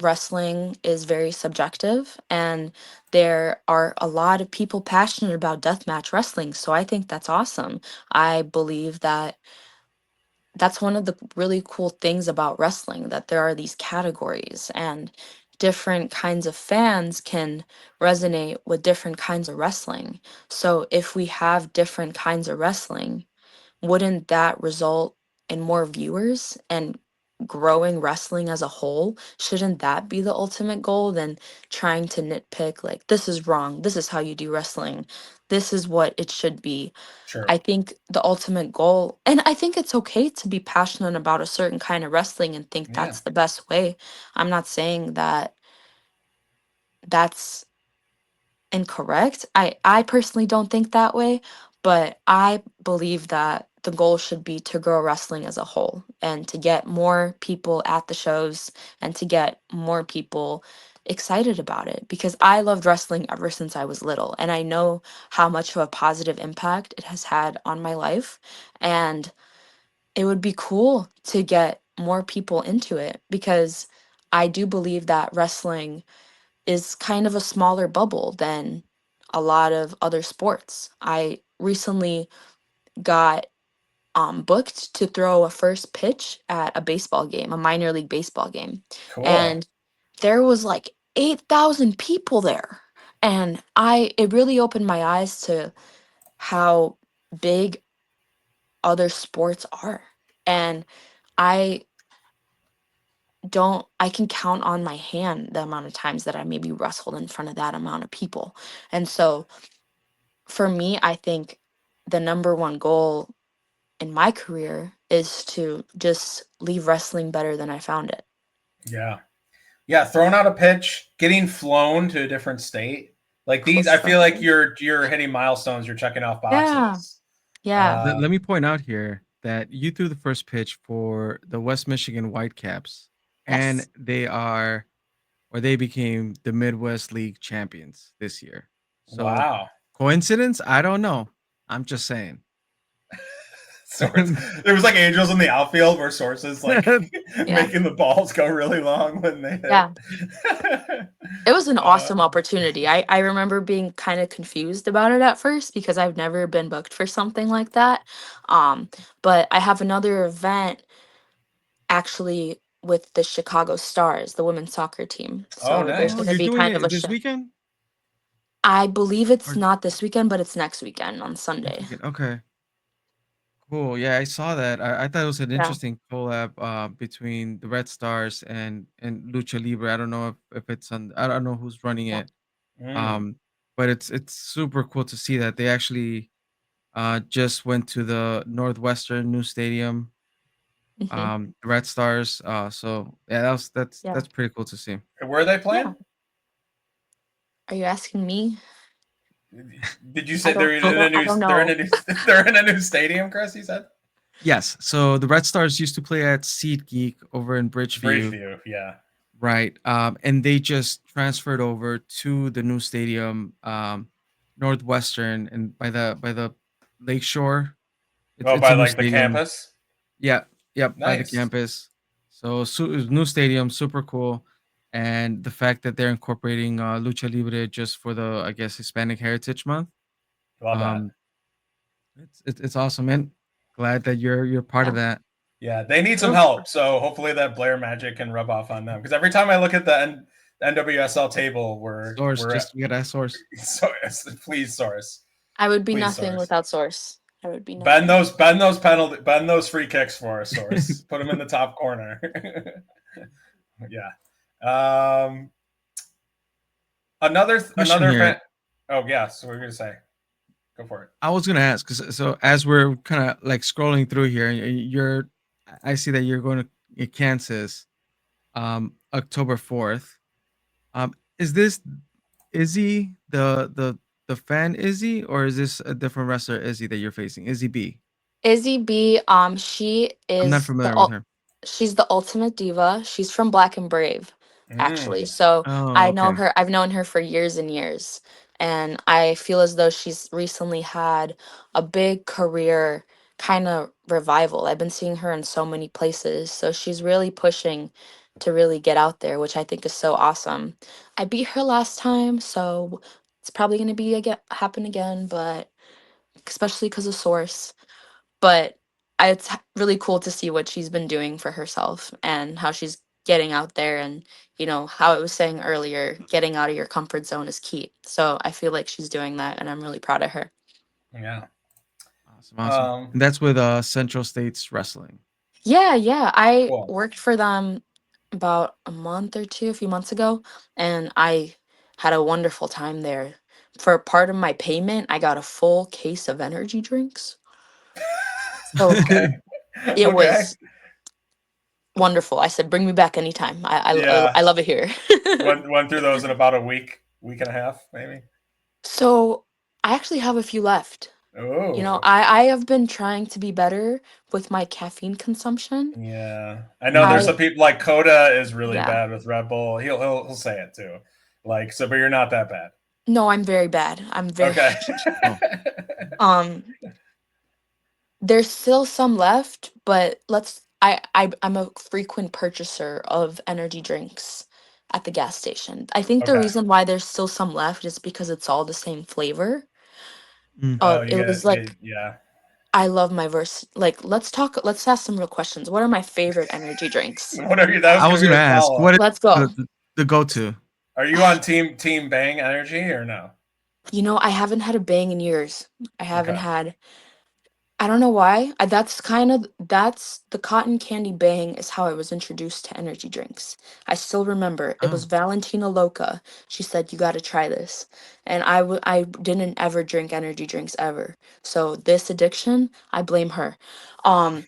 wrestling is very subjective and there are a lot of people passionate about deathmatch wrestling. So I think that's awesome. I believe that that's one of the really cool things about wrestling, that there are these categories and different kinds of fans can resonate with different kinds of wrestling. So if we have different kinds of wrestling, wouldn't that result in more viewers and growing wrestling as a whole? Shouldn't that be the ultimate goal than trying to nitpick like this is wrong, this is how you do wrestling, this is what it should be? Sure. I think the ultimate goal, and I think it's okay to be passionate about a certain kind of wrestling and think Yeah. that's the best way. I'm not saying that that's incorrect. I personally don't think that way, but I believe that the goal should be to grow wrestling as a whole and to get more people at the shows and to get more people excited about it because I loved wrestling ever since I was little and I know how much of a positive impact it has had on my life, and it would be cool to get more people into it because I do believe that wrestling is kind of a smaller bubble than a lot of other sports. I recently got booked to throw a first pitch at a baseball game, a minor league baseball game. Cool. And there was like 8,000 people there. And it really opened my eyes to how big other sports are. And I I can count on my hand the amount of times that I maybe wrestled in front of that amount of people. And so for me, I think the number one goal in my career is to just leave wrestling better than I found it. Yeah. Yeah. Throwing out a pitch, getting flown to a different state. Like these, Close I feel like second. you're hitting milestones, you're checking off Yeah. boxes. Yeah. Let me point out here that you threw the first pitch for the West Michigan Whitecaps, and Yes. they became the Midwest League champions this year. So Wow. coincidence? I don't know. I'm just saying. Swords. There was like angels in the outfield where sources like Yeah. making the balls go really long when they Yeah. hit. It was an uh, awesome opportunity. I remember being kind of confused about it at first because I've never been booked for something like that. Um, but I have another event actually with the Chicago Stars, the women's soccer team. oh, So there's Oh, going nice. to you're be doing kind of it a this show. weekend? I believe it's Or not this weekend, but it's next weekend on next Sunday. weekend? Okay. Cool. Yeah, I saw that. I thought it was an Yeah. interesting collab between the Red Stars and Lucha Libre. I don't know if it's on. I don't know who's running Yeah. it. Mm. Um, but it's super cool to see that they actually just went to the Northwestern new stadium. Hmm. The Red Stars. So yeah, Yeah. that's pretty cool to see. Where are they Yeah. playing? Are you asking me? Did you I say don't. they're I in a don't. I new? don't They're in know. a new. They're in a new stadium. Chris, you said Yes. So the Red Stars used to play at Seat Geek over in Bridgeview. Bridgeview. Yeah. Right. And they just transferred over to the new stadium, Northwestern, and by the Lakeshore. It's Oh, it's a by new like the stadium. campus. Yeah, yep, by the Nice. campus. So new stadium, super cool, and the fact that they're incorporating lucha libre just for the, I guess, Hispanic Heritage Month. Love that. Um, it's awesome, man. Glad that you're part of Yeah. that. Yeah, they need some No. help. So hopefully that Blair magic can rub off on them. Because every time I look at NWSL table. Source, We're at just we gotta source. Source. Please, Source. I would be Please, nothing Source. without Source. I would be Bend nothing. those free kicks for us, Source. Put them in the top corner. Yeah. Um, Question here. Oh yeah. So what are you gonna say? Go for it. I was gonna ask because so as we're kind of like scrolling through here, you're, I see that you're going to Kansas, October 4th. Is this Izzy the fan Izzy, or is this a different wrestler Izzy that you're facing? Izzy B. Izzy B, she I'm not is familiar with her. she's the ultimate diva. She's from Black and Brave, actually. Mm, So Oh, I know okay. her. I've known her for years and years, and I feel as though she's recently had a big career kind of revival. I've been seeing her in so many places, so she's really pushing to really get out there, which I think is so awesome. I beat her last time, so it's probably going to be again happen again, but especially because of Source. But it's really cool to see what she's been doing for herself and how she's getting out there, and how it was saying earlier, getting out of your comfort zone is key. So I feel like she's doing that, and I'm really proud of her. yeah. Awesome, awesome. Um, And that's with Central States Wrestling. Yeah, yeah, I cool. worked for them about a few months ago, and I had a wonderful time there. For part of my payment, I got a full case of energy drinks. So Okay. it Okay. was wonderful. I said, "Bring me back anytime. I Yeah. love it here." Went through those in about a week and a half, maybe. So I actually have a few left. Oh. I have been trying to be better with my caffeine consumption. Yeah, I know there's Mm. some I people like Coda is really Yeah. bad with Red Bull. He'll say it too. Like so, but you're not that bad. No, I'm very bad. I'm very Okay. Oh, um there's still some left, but I'm a frequent purchaser of energy drinks at the gas station. I think the Okay. reason why there's still some left is because it's all the same flavor. mm. Oh, you It get was like yeah. I love my verse. Like, let's ask some real questions. What are my favorite energy drinks? What are you? That was I was gonna be gonna my ask, follow what up. is Let's go. the go to? Are you on Team Bang Energy or no? I haven't had a bang in years. I haven't Okay. had I don't know why. That's the cotton candy bang is how I was introduced to energy drinks. I still remember it was Oh, Valentina Loca. She said you got to try this, and I didn't ever drink energy drinks ever. So this addiction, I blame her. Um,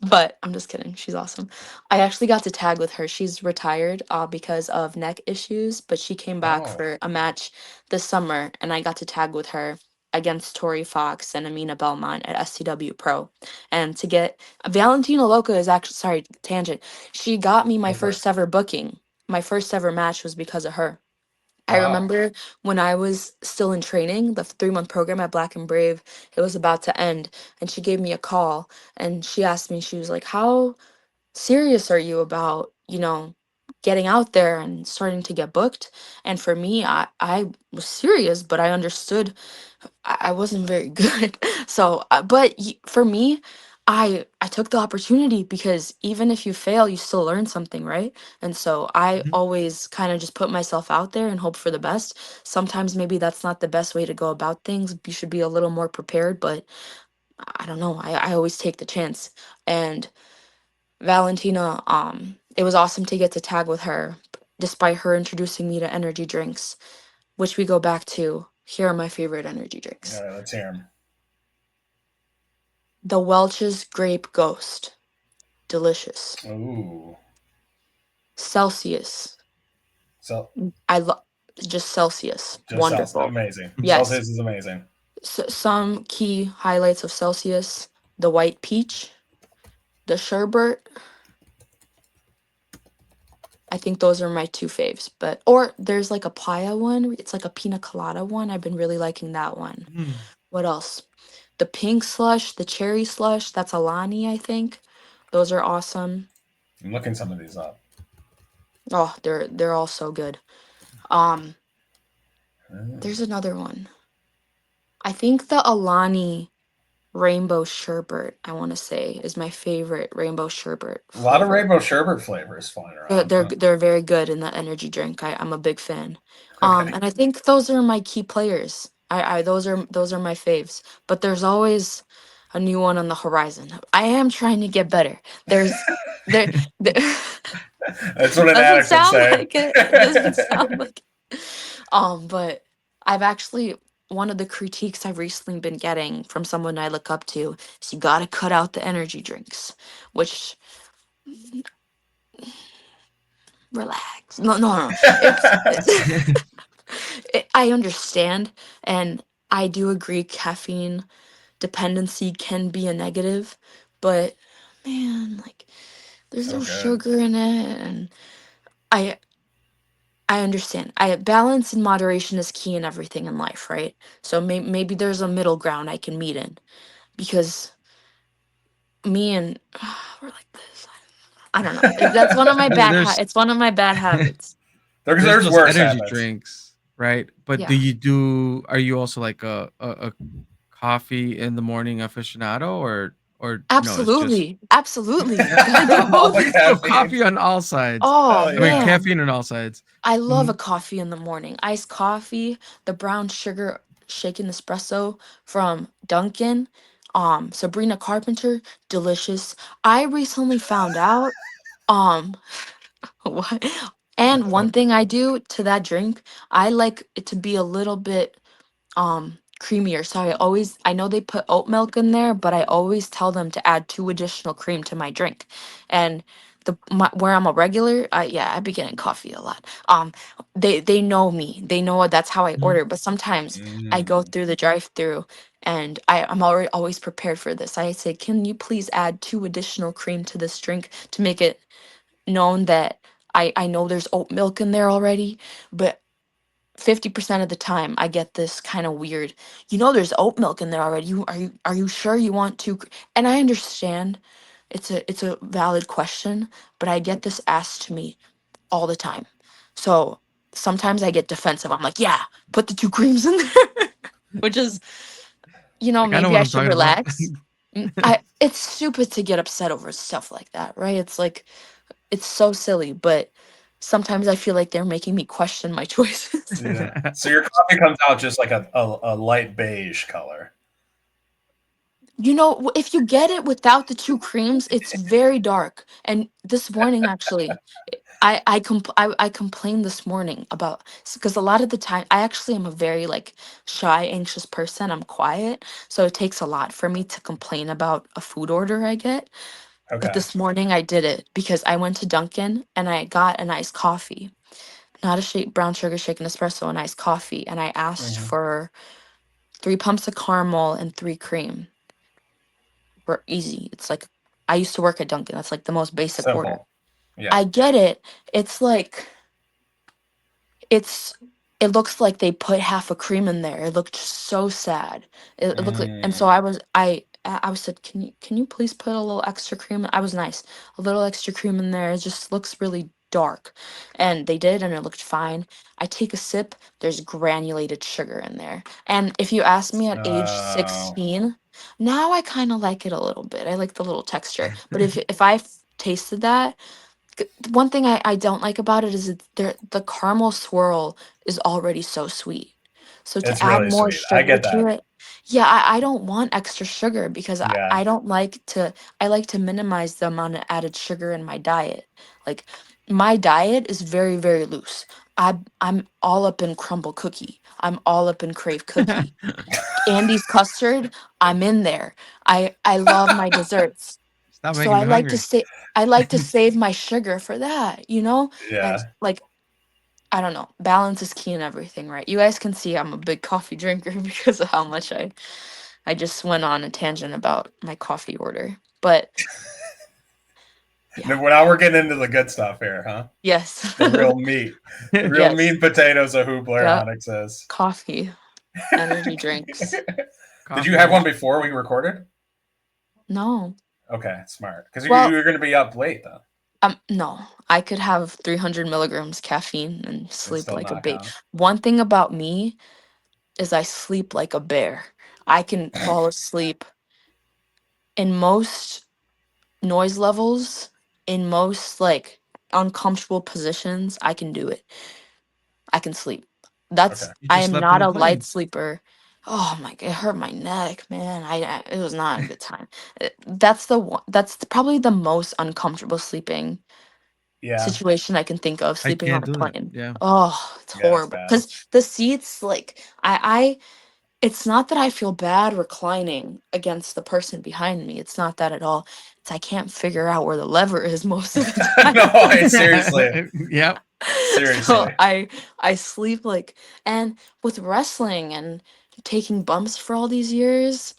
but I'm just kidding. She's awesome. I actually got to tag with her. She's retired because of neck issues, but she came back Oh, for a match this summer, and I got to tag with her against Tori Fox and Amina Belmont at SCW Pro. And to get Valentina Loca is actually, sorry, tangent. She got me my go for it. first ever booking. My first ever match was because of her. I Wow. remember when I was still in training, the 3-month program at Black and Brave, it was about to end. And she gave me a call and she asked me, she was like, how serious are you about, getting out there and starting to get booked? And for me, I was serious, but I understood I wasn't very good. So, for me, I took the opportunity because even if you fail, you still learn something, right? And so I mhm. always kind of just put myself out there and hope for the best. Sometimes maybe that's not the best way to go about things. You should be a little more prepared, but I don't know. I always take the chance. And Valentina, it was awesome to get to tag with her, despite her introducing me to energy drinks, which we go back to. Here are my favorite energy All drinks. right, let's hear him. The Welch's Grape Ghost. Delicious. Ooh. Celsius. So I love just Celsius. just Celsius, Wonderful. amazing. Yes. Celsius is amazing. Some key highlights of Celsius: the white peach, the sherbet. I think those are my two faves. But or there's like a playa one. It's like a pina colada one. I've been really liking that one. Mm. What else? The pink slush, the cherry slush. That's Alani, I think. Those are awesome. I'm looking some of these up. Oh, they're all so good. Um, Mm. there's another one. I think the Alani. rainbow sherbet, I want to say, is my favorite rainbow sherbet A lot of flavor. rainbow sherbet flavors flying They're around. they're, they're very good in the energy drink. I'm a big fan. Okay. And I think those are my key players. Those are my faves. But there's always a new one on the horizon. I am trying to get better. There, there That's what an doesn't addict would sound say. like it. It doesn't sound like it. But I've actually one of the critiques I've recently been getting from someone I look up to is you gotta cut out the energy drinks, which relax. No, no, no. I understand, and I do agree caffeine dependency can be a negative, but man, like there's So no good. sugar in it, and I I understand. I balance and moderation is key in everything in life, right? So maybe there's a middle ground I can meet in because me and we're like this. I don't know. That's one of my There's it's one of my bad habits. there's There's those worse energy habits. drinks, right? But Yeah. are you also like a coffee in the morning aficionado, or no, it's just Absolutely. Absolutely. Gotta do All the both. so caffeine. coffee on all sides. Oh Hell I mean, yeah. man. caffeine on all sides. I love a Mhm. coffee in the morning. Iced coffee, the brown sugar shaken espresso from Dunkin'. Sabrina Carpenter, delicious. I recently found out um what and one thing I do to that drink, I like it to be a little bit creamier. So I know they put oat milk in there, but I always tell them to add 2 additional cream to my drink. And where I'm a regular, yeah, I be getting coffee a lot. They know me. They know that's how I Mhm. order. But sometimes I go Mm. through the drive-through and I'm already always prepared for this. I say, "Can you please add 2 additional cream to this drink to make it known that I know there's oat milk in there already, but 50% of the time I get this kind of weird, there's oat milk in there already. Are you sure you want to?" And I understand it's a valid question, but I get this asked to me all the time. So sometimes I get defensive. I'm like, "Yeah, put the 2 creams in there." Which is, Like, I know maybe what I I'm should talking about. relax. It's stupid to get upset over stuff like that, right? It's like it's so silly, but sometimes I feel like they're making me question my choices. Yeah. So your coffee comes out just like a light beige color. If you get it without the 2 creams, it's very dark. And this morning, actually, I complained this morning about because a lot of the time I actually am a very like shy, anxious person. I'm quiet, so it takes a lot for me to complain about a food order I get. But Okay. this morning I did it because I went to Dunkin' and I got an iced coffee, not a brown sugar shaken espresso, an iced coffee, and I asked Hmm. for 3 pumps of caramel and 3 cream. We're easy. It's like I used to work at Dunkin'. That's like the most basic order. Simple. Yeah. I get it. It's like it's it looks like they put half a cream in there. It looked so sad. It looked like, and so Mm. I was said, can you please put a little extra cream? I was nice. A little extra cream in there. It just looks really dark. And they did, and it looked fine. I take a sip, there's granulated sugar in there. And if you ask me at age Oh. 16, now I kind of like it a little bit. I like the little texture. But if I tasted that, one thing I don't like about it is the caramel swirl is already so sweet. So It's to add really more sweet. I sugar get to that. it, yeah, I don't want extra sugar because Yeah. I don't like to, I like to minimize the amount of added sugar in my diet. Like my diet is very, very loose. I'm all up in crumble cookie. I'm all up in crave cookie. Andy's custard, I'm in there. I love my desserts. Stop So making me hungry. I like to save my sugar for that. And Yeah. like I don't know, balance is key in everything, right? You guys can see I'm a big coffee drinker because of how much I just went on a tangent about my coffee order. But yeah. Now we're getting into the good stuff here, huh? Yes. The real meat. The real meat Yes. and potatoes of who Blair Yeah. Onyx is. Coffee, energy drinks. Did you Coffee have one energy. before we recorded? No. Okay, smart. Because you Well, were going to be up late, though. no. I could have 300 milligrams caffeine and And sleep still like a knock baby. out. One thing about me is I sleep like a bear. I can fall asleep in most noise levels, in most like uncomfortable positions, I can do it. I can sleep. Okay. You I just am slept on not the a light plane. sleeper. Oh my, it hurt my neck, man. It was not a good time. That's the one, probably the most uncomfortable sleeping Yeah. situation I can think of, I sleeping on can't a do that. plane. Yeah. Oh, it's Yeah, it's horrible. bad. Because the seats, like, it's not that I feel bad reclining against the person behind me. It's not that at all. It's I can't figure out where the lever is most of the No, time. seriously. Yep. So Seriously. I sleep like, and with wrestling and taking bumps for all these years,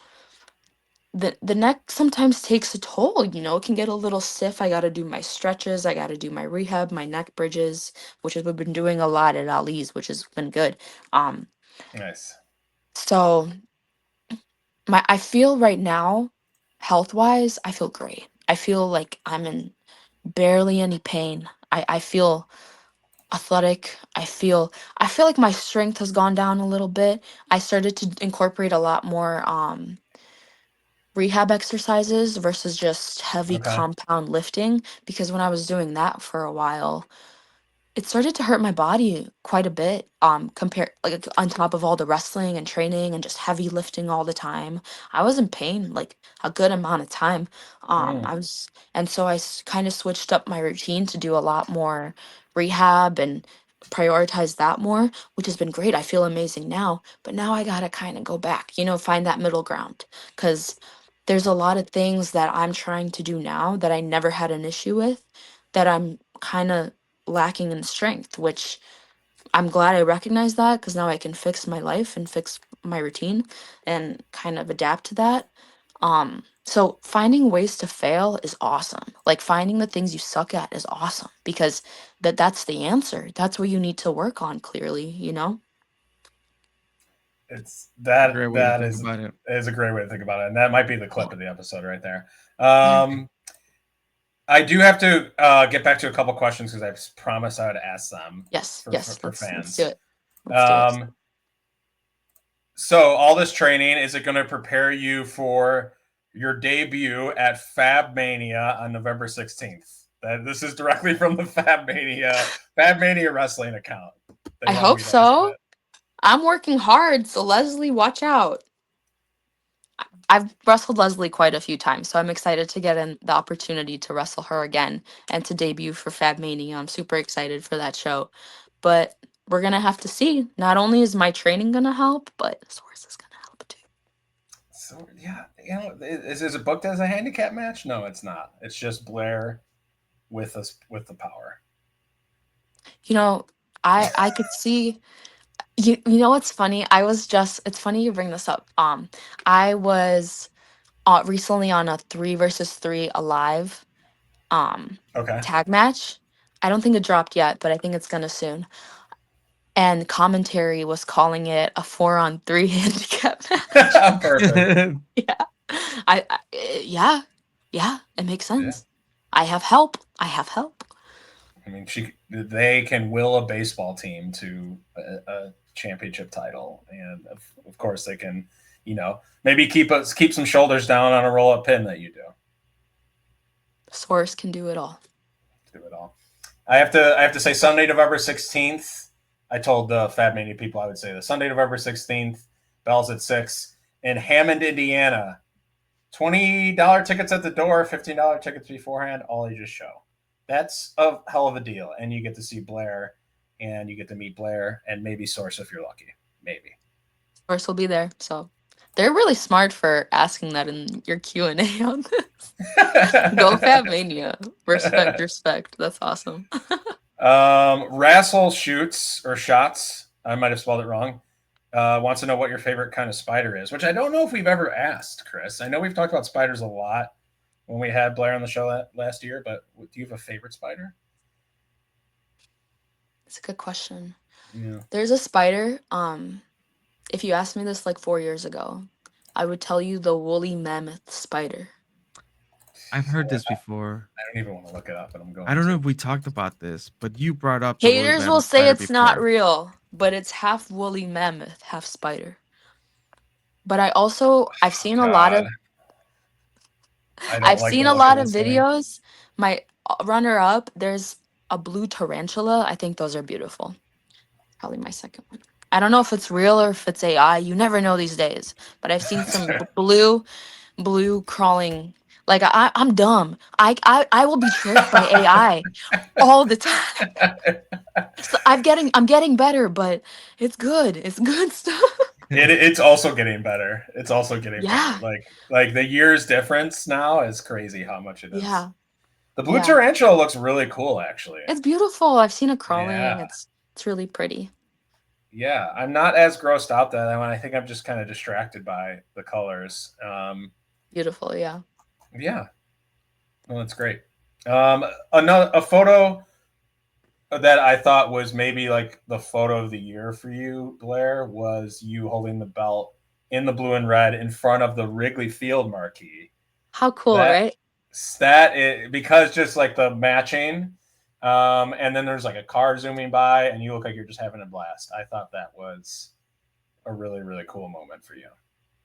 the neck sometimes takes a toll, it can get a little stiff. I got to do my stretches, I got to do my rehab, my neck bridges, which is we've been doing a lot at Ali's, which has been good. um Nice. so I feel right now, health wise, I feel great. I feel like I'm in barely any pain. I feel athletic. I feel like my strength has gone down a little bit. I started to incorporate a lot more rehab exercises versus just heavy Okay. compound lifting, because when I was doing that for a while, it started to hurt my body quite a bit, compared, like, on top of all the wrestling and training and just heavy lifting all the time. I was in pain like a good amount of time. Mm, I was And so I kind of switched up my routine to do a lot more rehab and prioritize that more, which has been great. I feel amazing now, but now I got to kind of go back, find that middle ground, cuz there's a lot of things that I'm trying to do now that I never had an issue with, that I'm kind of lacking in strength, which I'm glad I recognize that, because now I can fix my life and fix my routine and kind of adapt to that. So finding ways to fail is awesome. Like, finding the things you suck at is awesome, because that's the answer. That's what you need to work on, clearly. it's It's a that great way to that think about it. is a great way to think about it, and that might be the clip of the episode right there. Yeah. I do have to get back to a couple questions because I promised I would ask them Yes, for, yes. Let's do fans. it. Let's do it. Um, so all this training, is it going to prepare you for your debut at Fab Mania on November 16th? This is directly from the Fab Mania wrestling account. They I wanted hope me to ask you so. I'm working hard, so Leslie, watch out. I've wrestled Leslie quite a few times, so I'm excited to get in the opportunity to wrestle her again and to debut for Fab Mania. I'm super excited for that show. But we're gonna have to see. Not only is my training gonna help, but Source is gonna help too. So yeah, is it booked as a handicap match? No, it's not. It's just Blair with us with the power. You know, I could see. You know what's funny? It's funny you bring this up. I was recently on a 3 versus 3 alive Okay. tag match. I don't think it dropped yet, but I think it's gonna soon. And commentary was calling it a 4-on-3 handicap match. Perfect. Yeah. Yeah. Yeah, it makes Yeah. sense. I have help. I have help. I mean, they can will a baseball team to a championship title, and of course they can, maybe keep some shoulders down on a roll up pin that you do. Source can do it all. Do it all. I have to say Sunday, November 16th. I told the Fab Mania people I would say the Sunday, November 16th. Bells at 6 in Hammond, Indiana. $20 tickets at the door, $15 tickets beforehand, all ages show. That's a hell of a deal. And you get to see Blair, and you get to meet Blair, and maybe Source if you're lucky. Maybe. Source will be there. So they're really smart for asking that in your Q&A on this. Go Fab Mania. Respect, respect. That's awesome. Rassel shoots or shots. I might have spelled it wrong. Wants to know what your favorite kind of spider is, which I don't know if we've ever asked, Chris. I know we've talked about spiders a lot when we had Blair on the show last year, but do you have a favorite spider? It's a good question. Yeah. There's a spider. If you asked me this like 4 years ago, I would tell you the woolly mammoth spider. I've heard this before. I don't even want to look it up, but I'm I going don't know to. if we talked about this, but you brought up the woolly Haters will mammoth say spider it's not before. real, but it's half woolly mammoth, half spider. But I've seen a lot God. of I don't I've like seen the a look of lot of this thing. videos. My runner up, there's a blue tarantula. I think those are beautiful. Probably my second one. I don't know if it's real or if it's AI. You never know these days. But I've seen some blue crawling. Like I'm dumb. I will be tricked by AI all the time. So I'm getting better, but it's good. It's good stuff. It's also getting better. It's also getting better. Yeah. Like the years difference now is crazy how much it is. Yeah. The blue Yeah. tarantula looks really cool, actually. It's beautiful. I've seen it crawling. Yeah, It's really pretty. yeah. I'm not as grossed out that one. I think I'm just kind of distracted by the colors. Beautiful, yeah. Yeah, well, that's great. Another a photo that I thought was maybe like the photo of the year for you, Blair, was you holding the belt in the blue and red in front of the Wrigley Field marquee. How cool, That right? that is, because just like the matching, and then there's like a car zooming by, and you look like you're just having a blast. I thought that was a really really cool moment for you.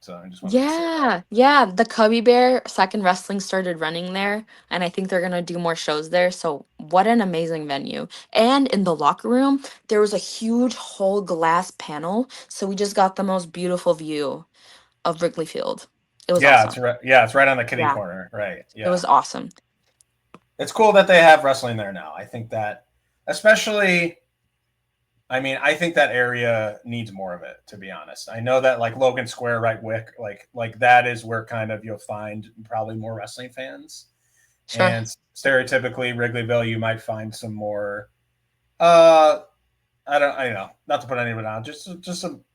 So I just wanted to say that. Yeah, yeah. The Cubby Bear Second Wrestling started running there, and I think they're gonna do more shows there. So what an amazing venue! And in the locker room, there was a huge whole glass panel, so we just got the most beautiful view of Wrigley Field. It was Yeah, it's awesome. right. Yeah, it's right on the kitty Yeah, corner. Right. it Yeah. was awesome. It's cool that they have wrestling there now. I think that, especially, I mean, I think that area needs more of it. To be honest, I know that like Logan Square, right, Wick, like that is where kind of you'll find probably more wrestling fans, Sure. and stereotypically Wrigleyville, you might find some more. Uh, I know, not to put anyone on, just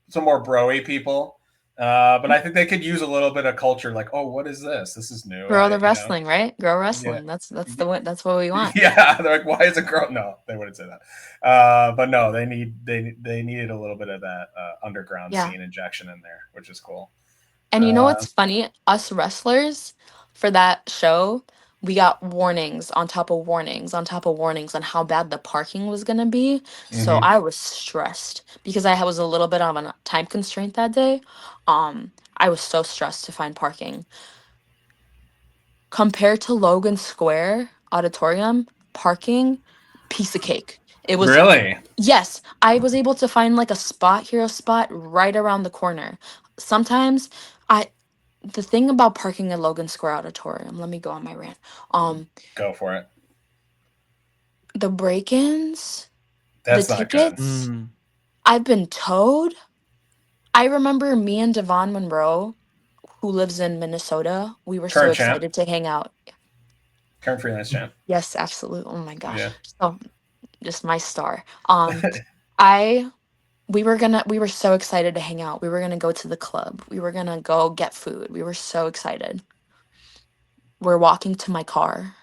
some more broy people. But I think they could use a little bit of culture. Like, oh, what is this? This is new. Grow the You know, wrestling, right? Grow yeah. wrestling. That's what we want. Yeah, they're like, why is it growing? No, they wouldn't say that. But no, they needed a little bit of that underground Yeah. scene injection in there, which is cool. And you know Uh, what's funny? Us wrestlers for that show, we got warnings on top of warnings on top of warnings on how bad the parking was going to be. So mhm. I was stressed because was a little bit of a time constraint that day. I was so stressed to find parking. Compared to Logan Square Auditorium, parking, piece of cake. It was Really? Yes, I was able to find like a hero spot right around the corner. Sometimes I the thing about parking at Logan Square Auditorium, let me go on my rant. Um, Go for it. the break-ins, the That's not good. tickets, I've been towed. I remember me and Devon Monroe, who lives in Minnesota, we were so Current champ, excited to hang out. current freelance champ. Yes, absolutely. Oh my gosh. Yeah. So just my star. I we were so excited to hang out. We were gonna go to the club. We were gonna go get food. We were so excited. We're walking to my car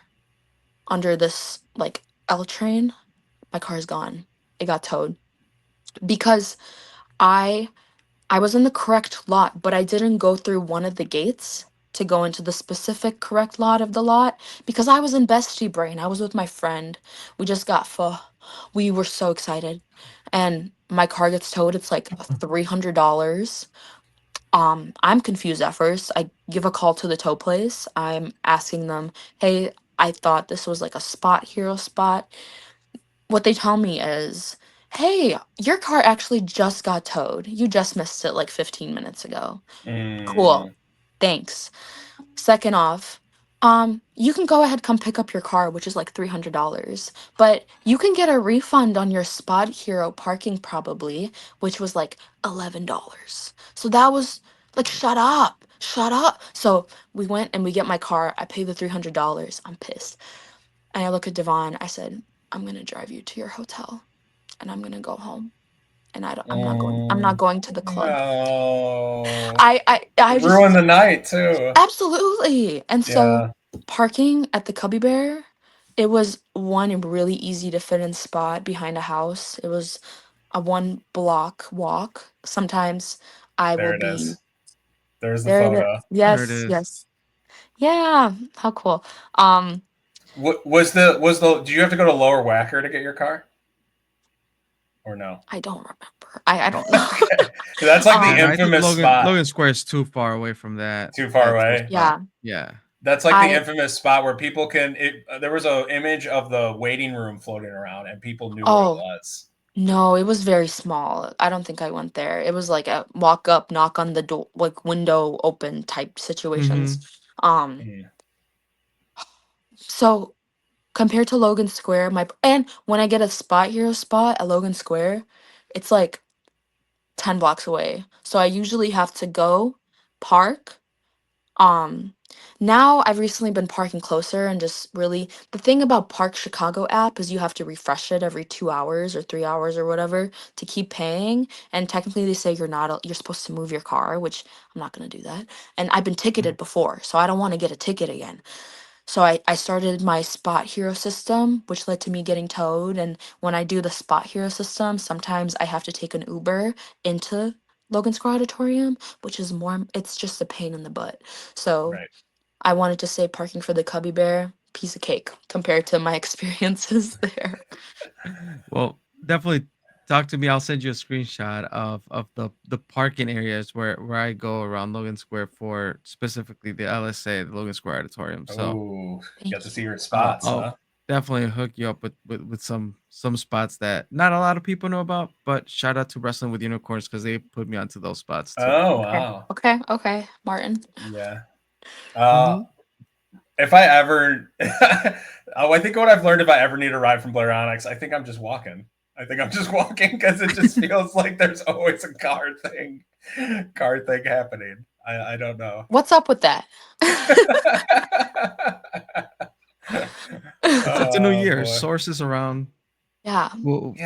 under this like L train. My car's gone. It got towed because I I was in the correct lot, but I didn't go through one of the gates to go into the specific correct lot of the lot because I was in bestie brain. I was with my friend. We just got pho. We were so excited. And my car gets towed. It's like $300. I'm confused at first. I give a call to the tow place. I'm asking them, "Hey, I thought this was like a hero spot." What they tell me is, "Hey, your car actually just got towed. You just missed it like 15 minutes ago." Cool. Mm, Thanks. Second off, you can go ahead come pick up your car, which is like $300, but you can get a refund on your Spot Hero parking probably, which was like $11. So that was like, shut up, shut up. So we went and we get my car. I pay the $300. I'm pissed. And I look at Devon. I said, "I'm gonna drive you to your hotel, and I'm gonna go home. And I'm not mm, going to the club." no. I Ruin just the night too. Absolutely. And so Yeah. parking at the Cubby Bear, it was one really easy to fit in spot behind a house. It was a 1 block walk. Sometimes I will There it be is. There's the there. It is. photo. There it Yes, is. yes. Yeah. How cool. Um, Was the do you have to go to Lower Wacker to get your car? Or no? I don't remember. I don't know. Okay. That's like the Yeah, no, um, I think infamous spot. Logan Square is too far away from that Too far tow away. spot. yeah. Yeah. That's like the I infamous spot where people can. There was an image of the waiting room floating around, and people knew what it oh was. no, it was very small. I don't think I went there. It was like a walk up, knock on the door, like window open type situations. Mhm. Um, Mm. so compared to Logan Square, and when I get a Spot Hero spot at Logan Square, it's like 10 blocks away. So I usually have to go park. Um Now I've recently been parking closer and just really the thing about Park Chicago app is you have to refresh it every 2 hours or 3 hours or whatever to keep paying, and technically they say you're supposed to move your car, which I'm not going to do that. And I've been ticketed before, so I don't want to get a ticket again. So I started my Spot Hero system, which led to me getting towed. And when I do the Spot Hero system, sometimes I have to take an Uber into Logan Square Auditorium, which is it's just a pain in the butt. So Right. I wanted to say parking for the Cubby Bear, piece of cake compared to my experiences there. Well, definitely talk to me. I'll send you a screenshot of the parking areas where I go around Logan Square for specifically the LSA, the Logan Square Auditorium. So Oh, got Thank to you. see your spots, I'll huh? definitely hook you up with some spots that not a lot of people know about. But shout out to Wrestling with Unicorns because they put me onto those spots too. Oh Okay. wow. Okay. Okay. Martin. Yeah. Uh, Hmm. if I ever, oh, I think what I've learned if I ever need a ride from Blair Onyx, I think I'm just walking. I think I'm just walking because it just feels like there's always a car thing happening. I don't know. What's up with that? It's a new Oh year. boy. Sources around. Yeah.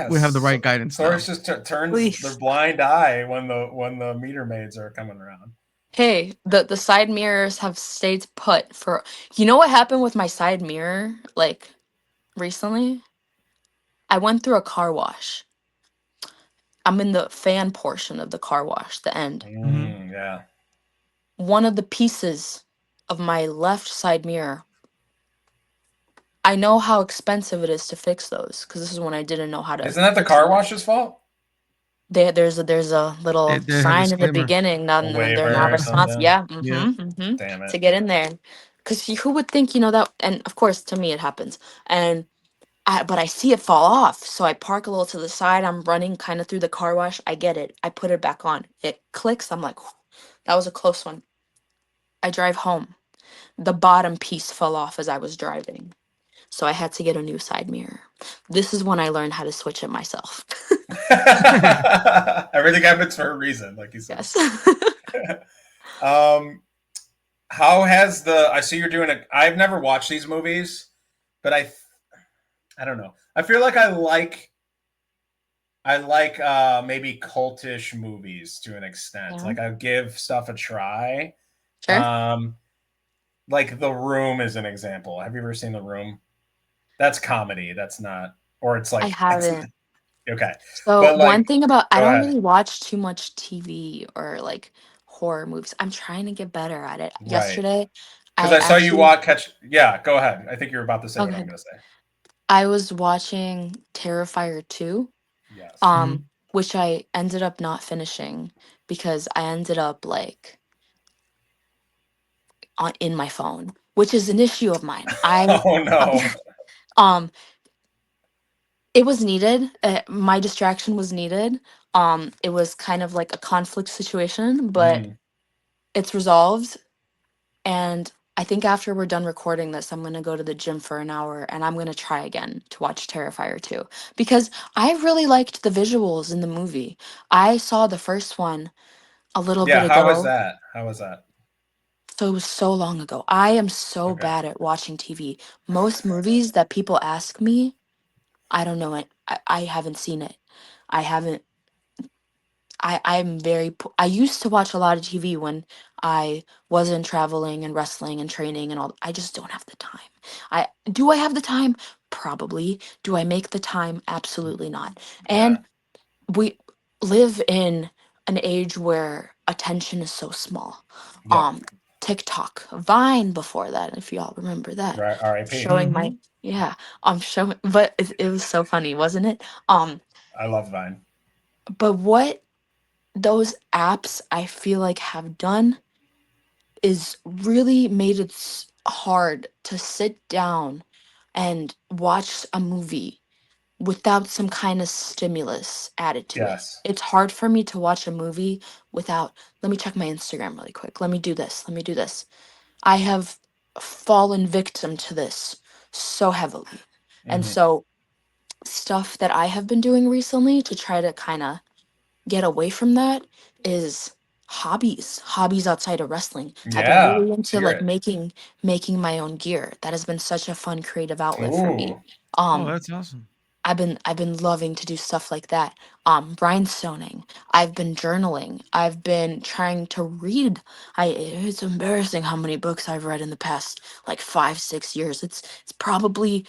We have the Yes. right guidance Source now. just turns their Please. blind eye when the meter maids are coming around. Hey, the side mirrors have stayed put for. You know what happened with my side mirror? Like recently, I went through a car wash. I'm in the fan portion of the car wash, the end. Hmm. Yeah. One of the pieces of my left side mirror. I know how expensive it is to fix those because this is when I didn't know how to Isn't that the fix car them. wash's fault? There's a little They have a sign in the disclaimer. beginning. A They're not waiver or Uh-huh. responsible. something? Yeah, Yeah. Damn it. to get in there. Because who would think, that? And of course, to me, it happens. And but I see it fall off, so I park a little to the side. I'm running kind of through the car wash. I get it. I put it back on. It clicks. I'm like, "Whew, that was a close one." I drive home. The bottom piece fell off as I was driving, so I had to get a new side mirror. This is when I learned how to switch it myself. Everything happens for a reason, like you said. Yes. Um, how has I see you're doing I've never watched these movies, but I don't know. I feel like I like maybe cultish movies to an extent. Yeah. Like I give stuff a try. Sure. Um, like The Room is an example. Have you ever seen The Room? That's comedy. That's not, or it's I like it's haven't. okay. So But one like, thing about I go don't ahead. really watch too much TV or like horror movies. I'm trying to get better at it. Right. Yesterday, Because I I saw you actually watch catch. Yeah, go ahead. I think you're about to say what I'm okay. going to say. I was watching Terrifier 2, Yes. um, Hmm. which I ended up not finishing because I ended up like in my phone, which is an issue of mine. Oh no. Um it was needed. My distraction was needed. It was kind of like a conflict situation, but Mm. it's resolved. And I think after we're done recording this, I'm going to go to the gym for an hour and I'm going to try again to watch Terrifier 2 because I really liked the visuals in the movie. I saw the first one a little bit Yeah. How was ago, that? How was that? so it was so long ago. I am so Okay. bad at watching TV. Most movies that people ask me, I don't know it. I haven't seen it. I haven't I'm I used to watch a lot of TV when I wasn't traveling and wrestling and training and all. I just don't have the time. I have the time? Probably. Do I make the time? Absolutely not. Yeah. And we live in an age where attention is so small. Yep. Um TikTok, Vine before that, if y'all remember that. Right. R.I.P. Showing my Hmm. yeah, I'm showing but it was so funny, wasn't it? I love Vine. But what those apps I feel like have done is really made it hard to sit down and watch a movie without some kind of stimulus added to it. Yes. It's hard for me to watch a movie without, let me check my Instagram really quick. Let me do this. Let me do this. I have fallen victim to this so heavily. And Hmm. so, stuff that I have been doing recently to try to kind of get away from that is hobbies outside of wrestling. I've been Yeah. really Let's into hear like it. making my own gear. That has been such a fun creative outlet for me. Ooh. Oh, um that's awesome. I've been loving to do stuff like that. Rhinestoning. I've been journaling. I've been trying to read. It's embarrassing how many books I've read in the past like 5 6 years. It's probably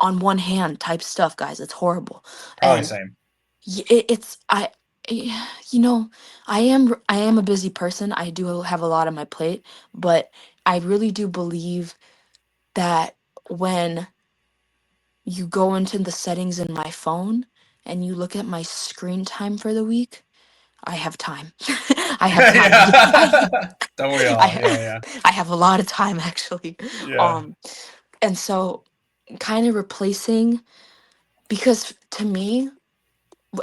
on one hand type stuff, guys. It's horrible. Probably And same. it's you know, I am a busy person. I do have a lot on my plate, but I really do believe that when you go into the settings in my phone and you look at my screen time for the week, I have time. I have time. Yeah. Don't we I, all? Yeah, ha- yeah. I have a lot of time actually. Yeah. Um, and so kind of replacing, because to me,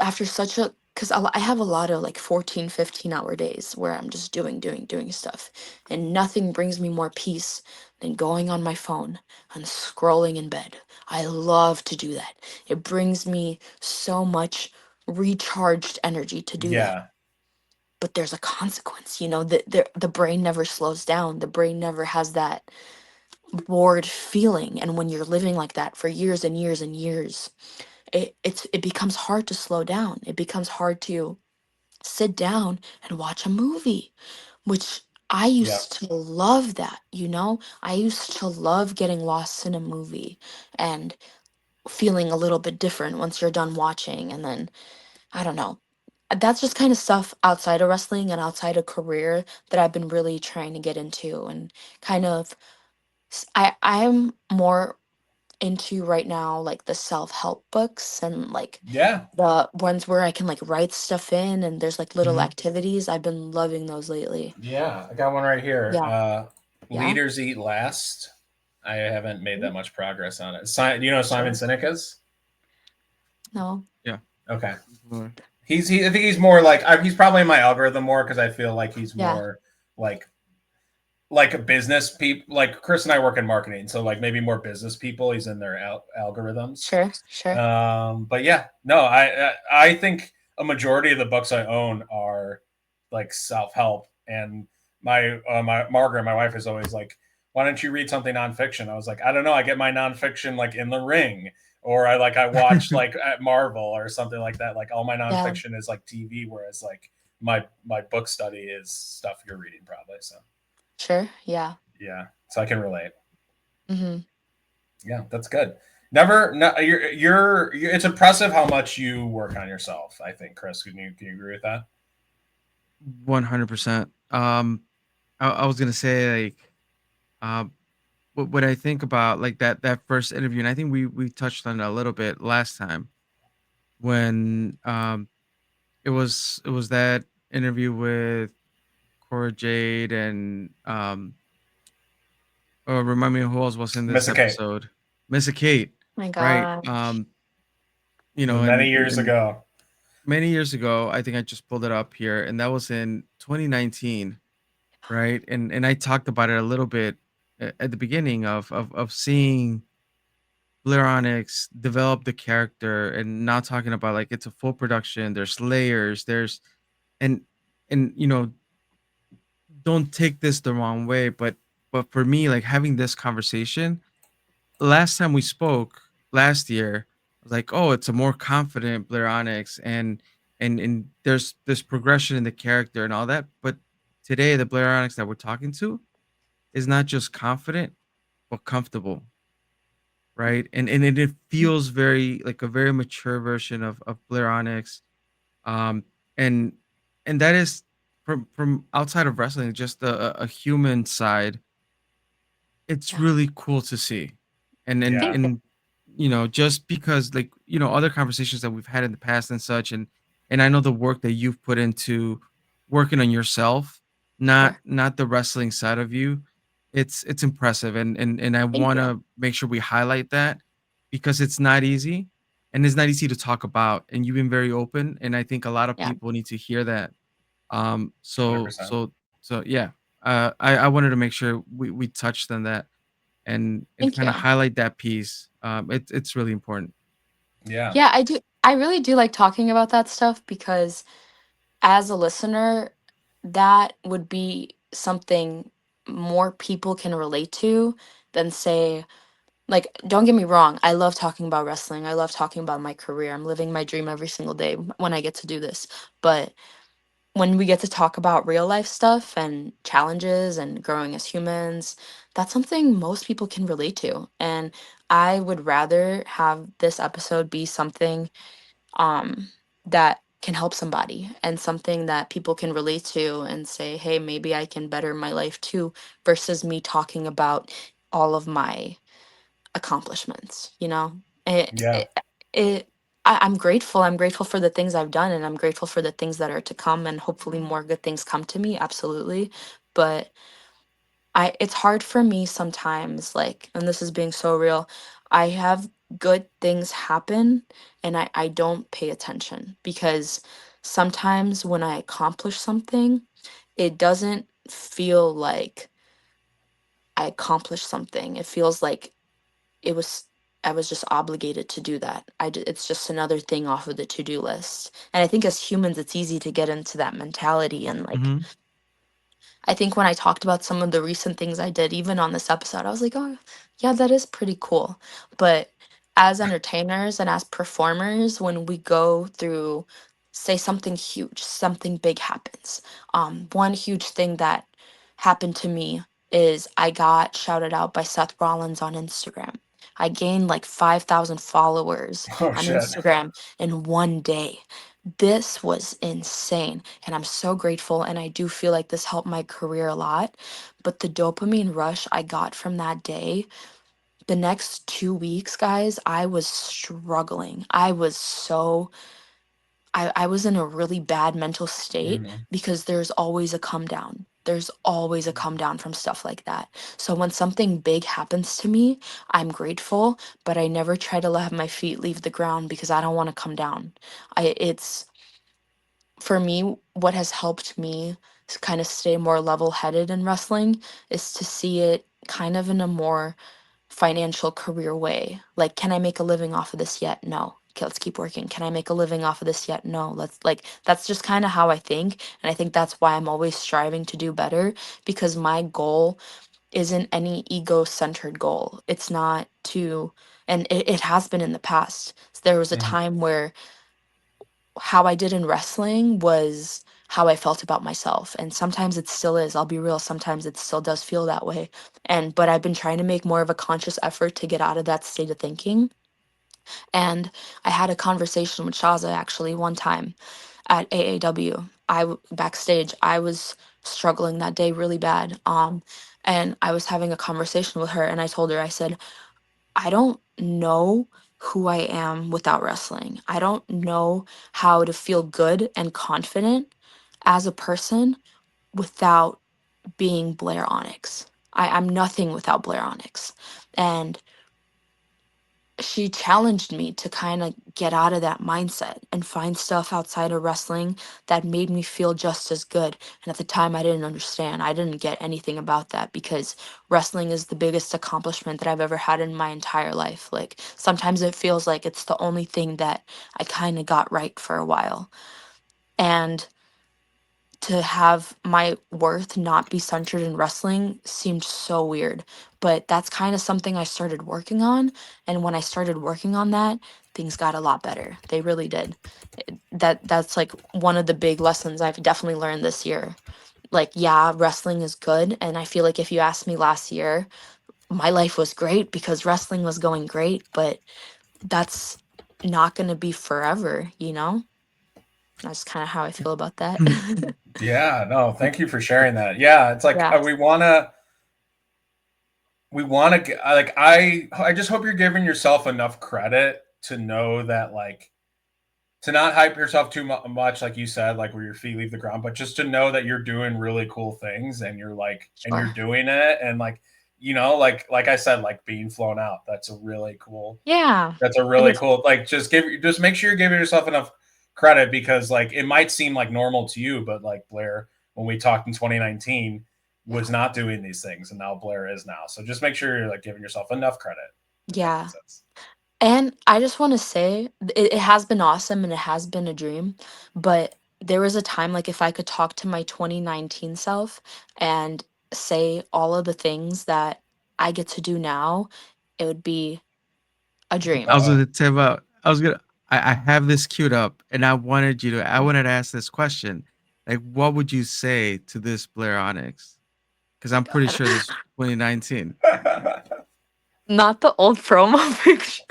after such a, because I have a lot of like 14, 15-hour days where I'm just doing stuff, and nothing brings me more peace than going on my phone and scrolling in bed. I love to do that. It brings me so much recharged energy to do that. Yeah. But there's a consequence, the brain never slows down. The brain never has that bored feeling. And when you're living like that for years and years and years, it becomes hard to slow down. It becomes hard to sit down and watch a movie, which I Yeah. used to love that, I used to love getting lost in a movie and feeling a little bit different once you're done watching. And then, I don't know. That's just kind of stuff outside of wrestling and outside of career that I've been really trying to get into, and kind of I'm more into right now, like the self-help books and like Yeah. the ones where I can like write stuff in and there's like little Hmm. activities. I've been loving those lately. Yeah. I got one right here. Yeah. Yeah. Leaders Eat Last. I haven't made that Mm. much progress on it. Do you know who Simon Sure. Sinek is? No. Yeah. Okay. Sure. I think he's more like he's probably in my algorithm more because I feel like he's Yeah. more like like a business people. Like Chris and I work in marketing, so like maybe more business people. He's in their algorithms. Sure. Sure. But yeah, no, I think a majority of the books I own are like self help, and my Margaret, my wife, is always like, "Why don't you read something nonfiction?" I was like, "I don't know. I get my nonfiction like in the ring, or I watch like at Marvel or something like that. Like all my Yeah. nonfiction is like TV, whereas like my book study is stuff you're reading probably. So Sure. Yeah. yeah, so I can relate. Mm-hmm. Yeah, that's good. Never, no, it's impressive how much you work on yourself. I think, Chris, can you agree with that? 100%. I was gonna say like, um, what I think about like that first interview, and I think we touched on it a little bit last time when it was that interview with Cora Jade and oh, remind me who else was in this Miss a Kate. episode, Missa Kate, My right? gosh. It was many And years ago. many years ago, I think I just pulled it up here, and that was in 2019, right? And I talked about it a little bit at the beginning of seeing Blair Onyx develop the character, and not talking about like it's a full production. There's layers. And and don't take this the wrong way, but for me, like having this conversation last time we spoke last year, I was like, oh, it's a more confident Blair Onyx, and there's this progression in the character and all that. But today, the Blair Onyx that we're talking to is not just confident, but comfortable, right? And it feels very like a very mature version of Blair Onyx. Um, and and that is from outside of wrestling, just a human side. It's Yeah. really cool to see. And and Yeah. Thank you. and just because like, other conversations that we've had in the past and such, and I know the work that you've put into working on yourself, not Sure. not the wrestling side of you. it's impressive, and I Thank want you. to make sure we highlight that because it's not easy, and it's not easy to talk about. And you've been very open, and I think a lot of Yeah. people need to hear that. Um, so 100%. so so yeah. I wanted to make sure we touched on that and Thank kind you. of highlight that piece. It's really important. Yeah. Yeah, I do. I really do like talking about that stuff because as a listener, that would be something more people can relate to than say, like, don't get me wrong, I love talking about wrestling. I love talking about my career. I'm living my dream every single day when I get to do this. But when we get to talk about real life stuff and challenges and growing as humans, that's something most people can relate to. And I would rather have this episode be something um that can help somebody and something that people can relate to and say, hey, maybe I can better my life too, versus me talking about all of my accomplishments, you know? Yeah. It I'm grateful. I'm grateful for the things I've done, and I'm grateful for the things that are to come, and hopefully more good things come to me, absolutely. But it's hard for me sometimes, like, and this is being so real, I have good things happen and I don't pay attention because sometimes when I accomplish something, it doesn't feel like I accomplished something. It feels like it was I was just obligated to do that. It's just another thing off of the to-do list. And I think as humans, it's easy to get into that mentality. And like, Hmm. I think when I talked about some of the recent things I did, even on this episode, I was like, oh, yeah, that is pretty cool. But as entertainers and as performers, when we go through, say, something huge, something big happens. One huge thing that happened to me is I got shouted out by Seth Rollins on Instagram. I gained like 5,000 followers Oh on shit. Instagram in one day. This was insane. And I'm so grateful. And I do feel like this helped my career a lot. But the dopamine rush I got from that day, the next 2 weeks, guys, I was struggling. I was in a really bad mental state Mhm. because there's always a come down. There's always a come down from stuff like that. So when something big happens to me, I'm grateful, but I never try to let my feet leave the ground because I don't want to come down. It's for me, what has helped me kind of stay more level headed in wrestling is to see it kind of in a more financial career way. Like, can I make a living off of this yet? No. Okay, let's keep working. Can I make a living off of this yet? No. Let's like, that's just kind of how I think. And I think that's why I'm always striving to do better because my goal isn't any ego centered goal. It's not to, and it has been in the past. There was a Mhm. time where how I did in wrestling was how I felt about myself. And sometimes it still is. I'll be real. Sometimes it still does feel that way. But I've been trying to make more of a conscious effort to get out of that state of thinking. And I had a conversation with Shaza actually one time at AAW. Backstage, I was struggling that day really bad. And I was having a conversation with her and I told her, I said, I don't know who I am without wrestling. I don't know how to feel good and confident as a person without being Blair Onyx. I'm nothing without Blair Onyx. And she challenged me to kind of get out of that mindset and find stuff outside of wrestling that made me feel just as good. And at the time, I didn't understand. I didn't get anything about that because wrestling is the biggest accomplishment that I've ever had in my entire life. Like sometimes it feels like it's the only thing that I kind of got right for a while. And to have my worth not be centered in wrestling seemed so weird. But that's kind of something I started working on. And when I started working on that, things got a lot better. They really did. That's like one of the big lessons I've definitely learned this year. Like, yeah, wrestling is good. And I feel like if you asked me last year, my life was great because wrestling was going great, but that's not going to be forever, you know? That's kind of how I feel about that. Yeah, no, thank you for sharing that. Yeah, it's like Yeah. we want to get like I just hope you're giving yourself enough credit to know that like to not hype yourself too much, like you said, like where your feet leave the ground, but just to know that you're doing really cool things and you're like, and you're Sure. doing it. And like, like I said, like being flown out, that's a really cool, Yeah. that's a It really is. cool, like just make sure you're giving yourself enough credit because like it might seem like normal to you, but like Blair, when we talked in 2019, Yeah. was not doing these things. And now Blair is now. So just make sure you're like giving yourself enough credit, if that Yeah. makes sense. And I just want to say it has been awesome and it has been a dream, but there was a time like if I could talk to my 2019 self and say all of the things that I get to do now, it would be a I dream. was gonna tell about. I was gonna. I have this queued up, and I wanted you to. I wanted to ask this question. Like, what would you say to this Blair Onyx? Because I'm pretty God. sure this 2019. Not the old promo picture.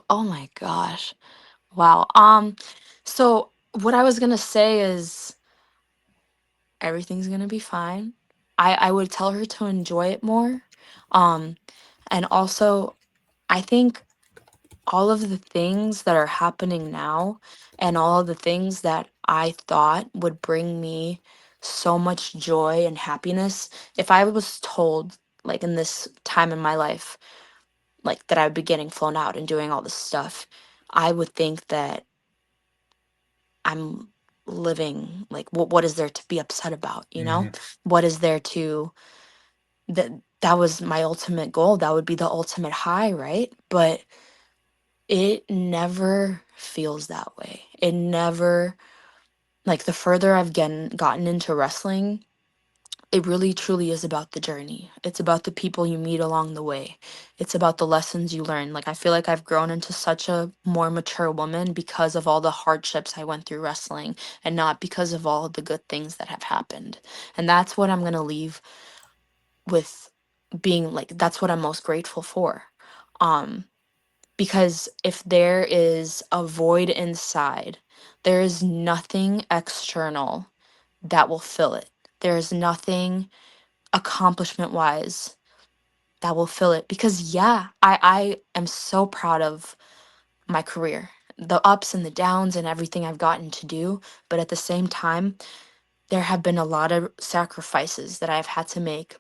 Oh my gosh. Wow. So what I was gonna say is everything's gonna be fine. I would tell her to enjoy it more. Um, and also I think all of the things that are happening now and all of the things that I thought would bring me so much joy and happiness, if I was told like in this time in my life, like that I would be getting flown out and doing all this stuff, I would think that I'm living like what is there to be upset about, you know? Mhm. What is there to that was my ultimate goal. That would be the ultimate high, right? But it never feels that way. It never like the further I've gotten into wrestling, it really truly is about the journey. It's about the people you meet along the way. It's about the lessons you learn. Like I feel like I've grown into such a more mature woman because of all the hardships I went through wrestling and not because of all of the good things that have happened. And that's what I'm going to leave with being like that's what I'm most grateful for. Um because if there is a void inside, there is nothing external that will fill it. There is nothing accomplishment wise that will fill it because yeah, I am so proud of my career, the ups and the downs and everything I've gotten to do, but at the same time there have been a lot of sacrifices that I've had to make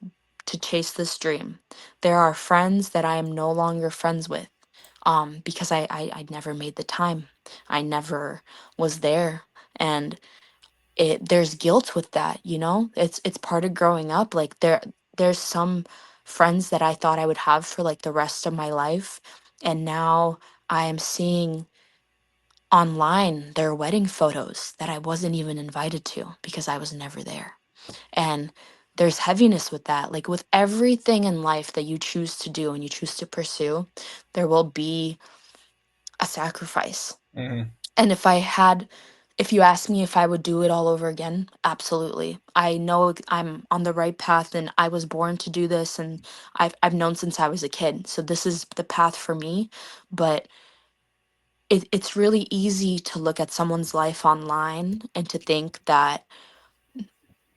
to chase this dream. There are friends that I am no longer friends with because I never made the time. I never was there. And there's guilt with that, you know? It's part of growing up. Like there's some friends that I thought I would have for like the rest of my life. And now I am seeing online their wedding photos that I wasn't even invited to because I was never there. And there's heaviness with that. Like with everything in life that you choose to do and you choose to pursue, there will be a sacrifice. Mhm. And if you ask me if I would do it all over again, absolutely. I know I'm on the right path and I was born to do this and I've known since I was a kid. So this is the path for me. But it's really easy to look at someone's life online and to think that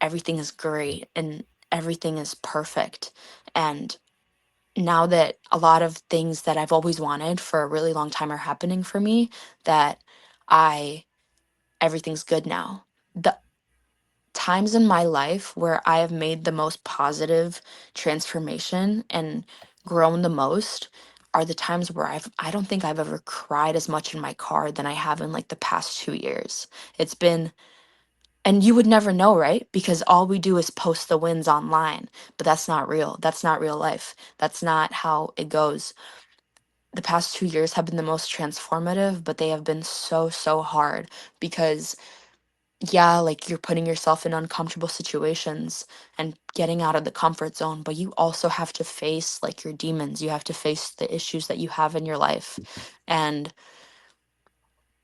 everything is great and everything is perfect. And now that a lot of things that I've always wanted for a really long time are happening for me, that I everything's good now. The times in my life where I have made the most positive transformation and grown the most are the times where I don't think I've ever cried as much in my car than I have in like the past 2 years. It's been and you would never know, right? Because all we do is post the wins online, but that's not real. That's not real life. That's not how it goes. The past 2 years have been the most transformative, but they have been so hard because yeah, like you're putting yourself in uncomfortable situations and getting out of the comfort zone, but you also have to face like your demons. You have to face the issues that you have in your life. And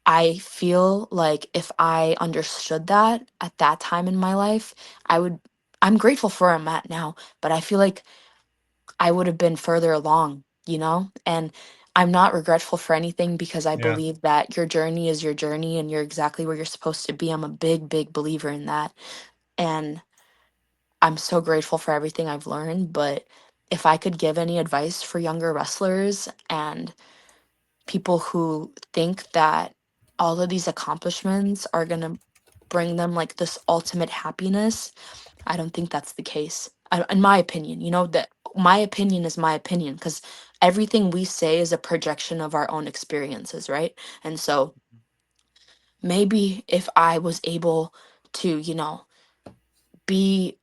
I feel like if I understood that at that time in my life, I would, I'm grateful for where I'm at now, but I feel like I would have been further along, you know? And I'm not regretful for anything because I Yeah. believe that your journey is your journey and you're exactly where you're supposed to be. I'm a big believer in that. And I'm so grateful for everything I've learned. But if I could give any advice for younger wrestlers and people who think that all of these accomplishments are going to bring them like this ultimate happiness. I don't think that's the case. In my opinion, that my opinion is my opinion, because everything we say is a projection of our own experiences, right? And so maybe if I was able to, be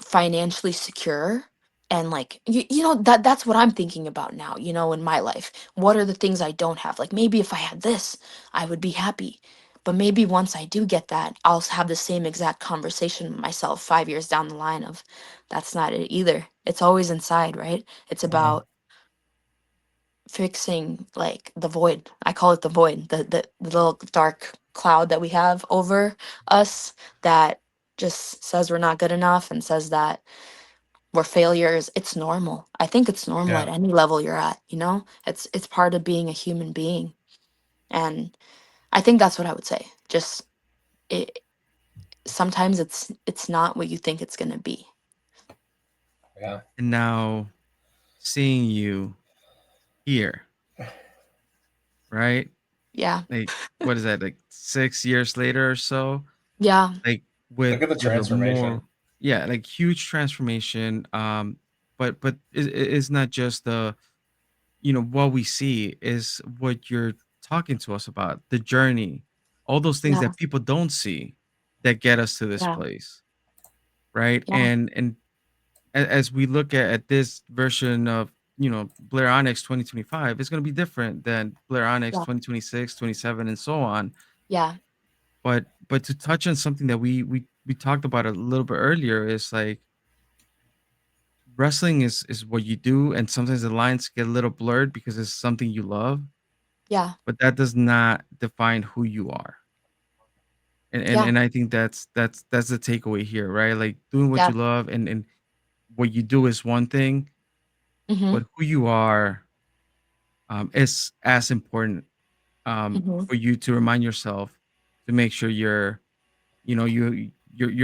financially secure, and like that's what I'm thinking about now, in my life. What are the things I don't have? Like maybe if I had this, I would be happy. But maybe once I do get that, I'll have the same exact conversation with myself 5 years down the line of that's not it either. It's always inside, right? It's Mhm. about fixing like the void. I call it the void, the little dark cloud that we have over us that just says we're not good enough and says that we're failures. It's normal. I think it's normal at Yeah. any level you're at, it's part of being a human being. And I think that's what I would say. Just it sometimes it's not what you think it's going to be. Yeah. And now seeing you here, right? Yeah. Like what is that? Like 6 years later or so? Yeah. Like Look at the with a transformation. more, yeah, like huge transformation. But it's not just the, what we see is what you're talking to us about, the journey, all those things Yeah. that people don't see that get us to this Yeah. place, right? Yeah. And as we look at this version of, Blair Onyx 2025, it's going to be different than Blair Onyx Yeah. 2026, 27, and so on. Yeah. But to touch on something that we talked about a little bit earlier is like wrestling is what you do, and sometimes the lines get a little blurred because it's something you love, Yeah. but that does not define who you are. And Yeah. and I think that's the takeaway here, right? Like doing what Yeah. you love and what you do is one thing, Mhm. but who you are is as important, Mhm. for you to remind yourself to make sure you're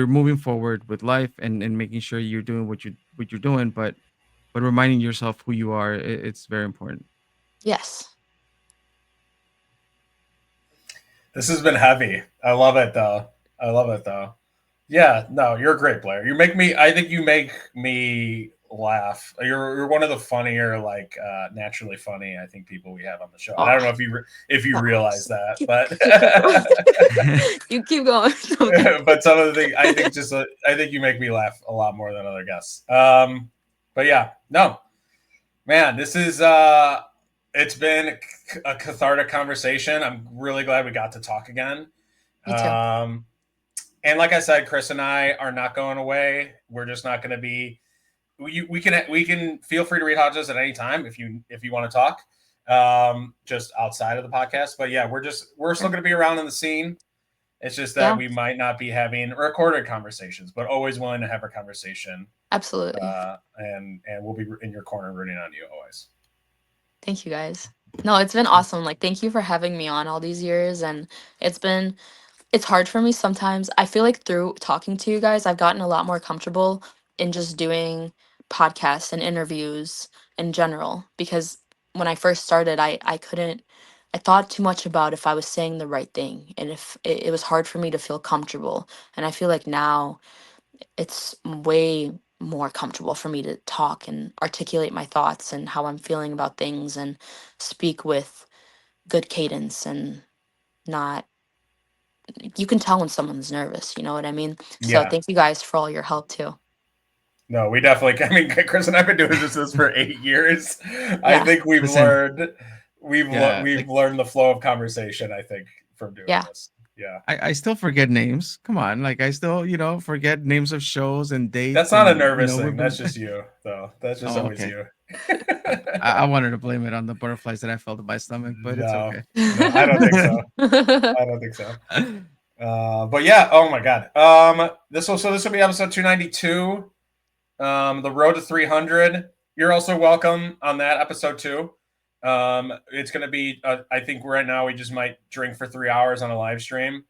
moving forward with life and making sure you're doing what you're doing, but reminding yourself who you are, it's very important. Yes. This has been heavy. I love it though. I love it though. Yeah, no, you're great, Blair. You make me. I think you make me laugh. You're one of the funnier, like naturally funny. I think people we have on the show, and I Oh, don't know if you realize that, but you keep going. You keep going. No, thank you. but some of the things I think I think you make me laugh a lot more than other guests. But yeah, no, man, this is it's been a cathartic conversation. I'm really glad we got to talk again. Me too. Um, and like I said, Chris and I are not going away. We're just not going to be. We can feel free to reach out to us at any time if you want to talk, just outside of the podcast. But yeah, we're still Sure. going to be around in the scene. It's just that Yeah, we might not be having recorded conversations, but always willing to have a conversation. absolutely. And we'll be in your corner rooting on you always. Thank you guys. No, it's been awesome. Like, thank you for having me on all these years. And it's been, it's hard for me sometimes. I feel like through talking to you guys, I've gotten a lot more comfortable in just doing podcasts and interviews in general. Because when I first started, I couldn't, I thought too much about if I was saying the right thing. And if it was hard for me to feel comfortable. And I feel like now it's way more comfortable for me to talk and articulate my thoughts and how I'm feeling about things and speak with good cadence and not, you can tell when someone's nervous, you know what I mean? So Yeah. thank you guys for all your help too. No, we definitely. I mean, Chris and I've been doing this for 8 years. I Yeah. think Listen, yeah, we've like learned the flow of conversation. I think from doing Yeah. this. Yeah, I still forget names. Come on, like I still forget names of shows and that's dates, not a and nervous thing. we've That's been. just you, though. That's just Oh, always okay. you. I wanted to blame it on the butterflies that I felt in my stomach, but it's No, okay. no, I don't think so. I don't think so. But yeah, oh my god. This will be episode 292. The road to 300. You're also welcome on that episode too. It's going to be. I think right now we just might drink for 3 hours on a live stream,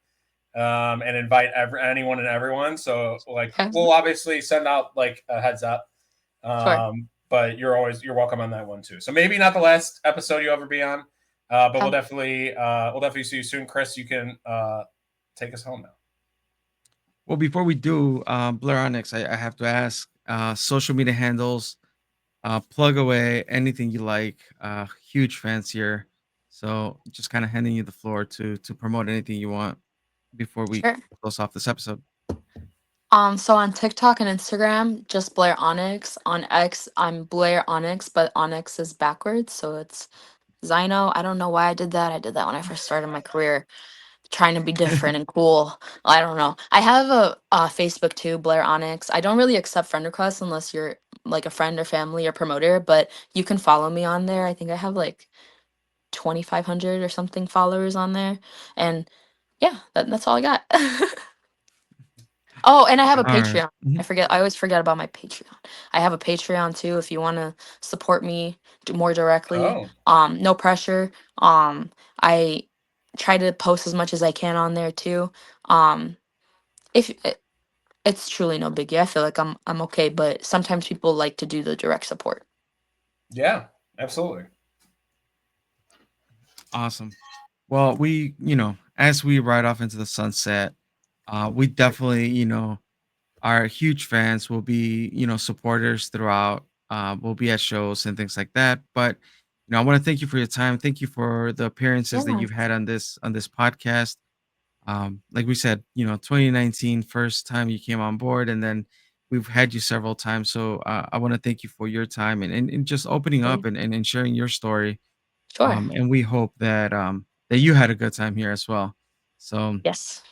and invite anyone and everyone. So like Okay. we'll obviously send out like a heads up. Sure. but you're welcome on that one too. So maybe not the last episode you ever be on, but Okay. we'll definitely see you soon, Chris. You can take us home now. Well, before we do, Blair Onyx, I have to ask social media handles, plug away anything you like. Huge fans here. So just kind of handing you the floor to promote anything you want before we Sure. close off this episode. So on TikTok and Instagram, just Blair Onyx. On X, I'm Blair Onyx, but Onyx is backwards, so it's Zyno. I don't know why I did that. I did that when I first started my career, trying to be different and cool. I don't know. I have a Facebook too, Blair Onyx. I don't really accept friend requests unless you're like a friend or family or promoter, but you can follow me on there. I think I have like 2,500 or something followers on there, and yeah, that's all I got. Oh, and I have a All right. Patreon. I always forget about my Patreon. I have a Patreon too if you want to support me more directly. Oh, No pressure. I try to post as much as I can on there too. Um, if it's truly no biggie. I feel like I'm okay, but sometimes people like to do the direct support. yeah, absolutely. Awesome. Well, as we ride off into the sunset, we definitely, are huge fans. We'll be, supporters throughout. We'll be at shows and things like that. But, I want to thank you for your time. Thank you for the appearances that Yeah, you've had on this podcast. Like we said, 2019, first time you came on board, and then we've had you several times. So I want to thank you for your time and just opening up absolutely. and sharing your story. Sure. And we hope that you had a good time here as well. So, Yes.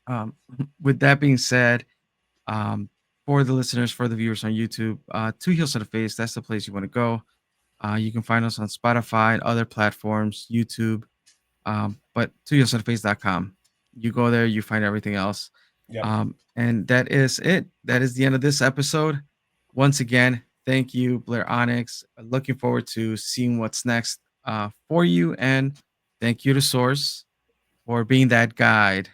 um, with that being said, for the listeners, for the viewers on YouTube, Two Heels to the Face, that's the place you want to go. You can find us on Spotify and other platforms, YouTube, but twoheelstotheface.com. You go there, you find everything else. Yep. And that is it. That is the end of this episode. Once again, thank you, Blair Onyx. Looking forward to seeing what's next for you. And thank you to Source for being that guide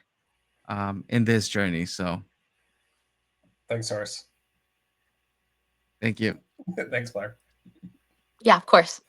in this journey. So Thanks, Source. thank you. Thanks, Blair. Yeah, of course.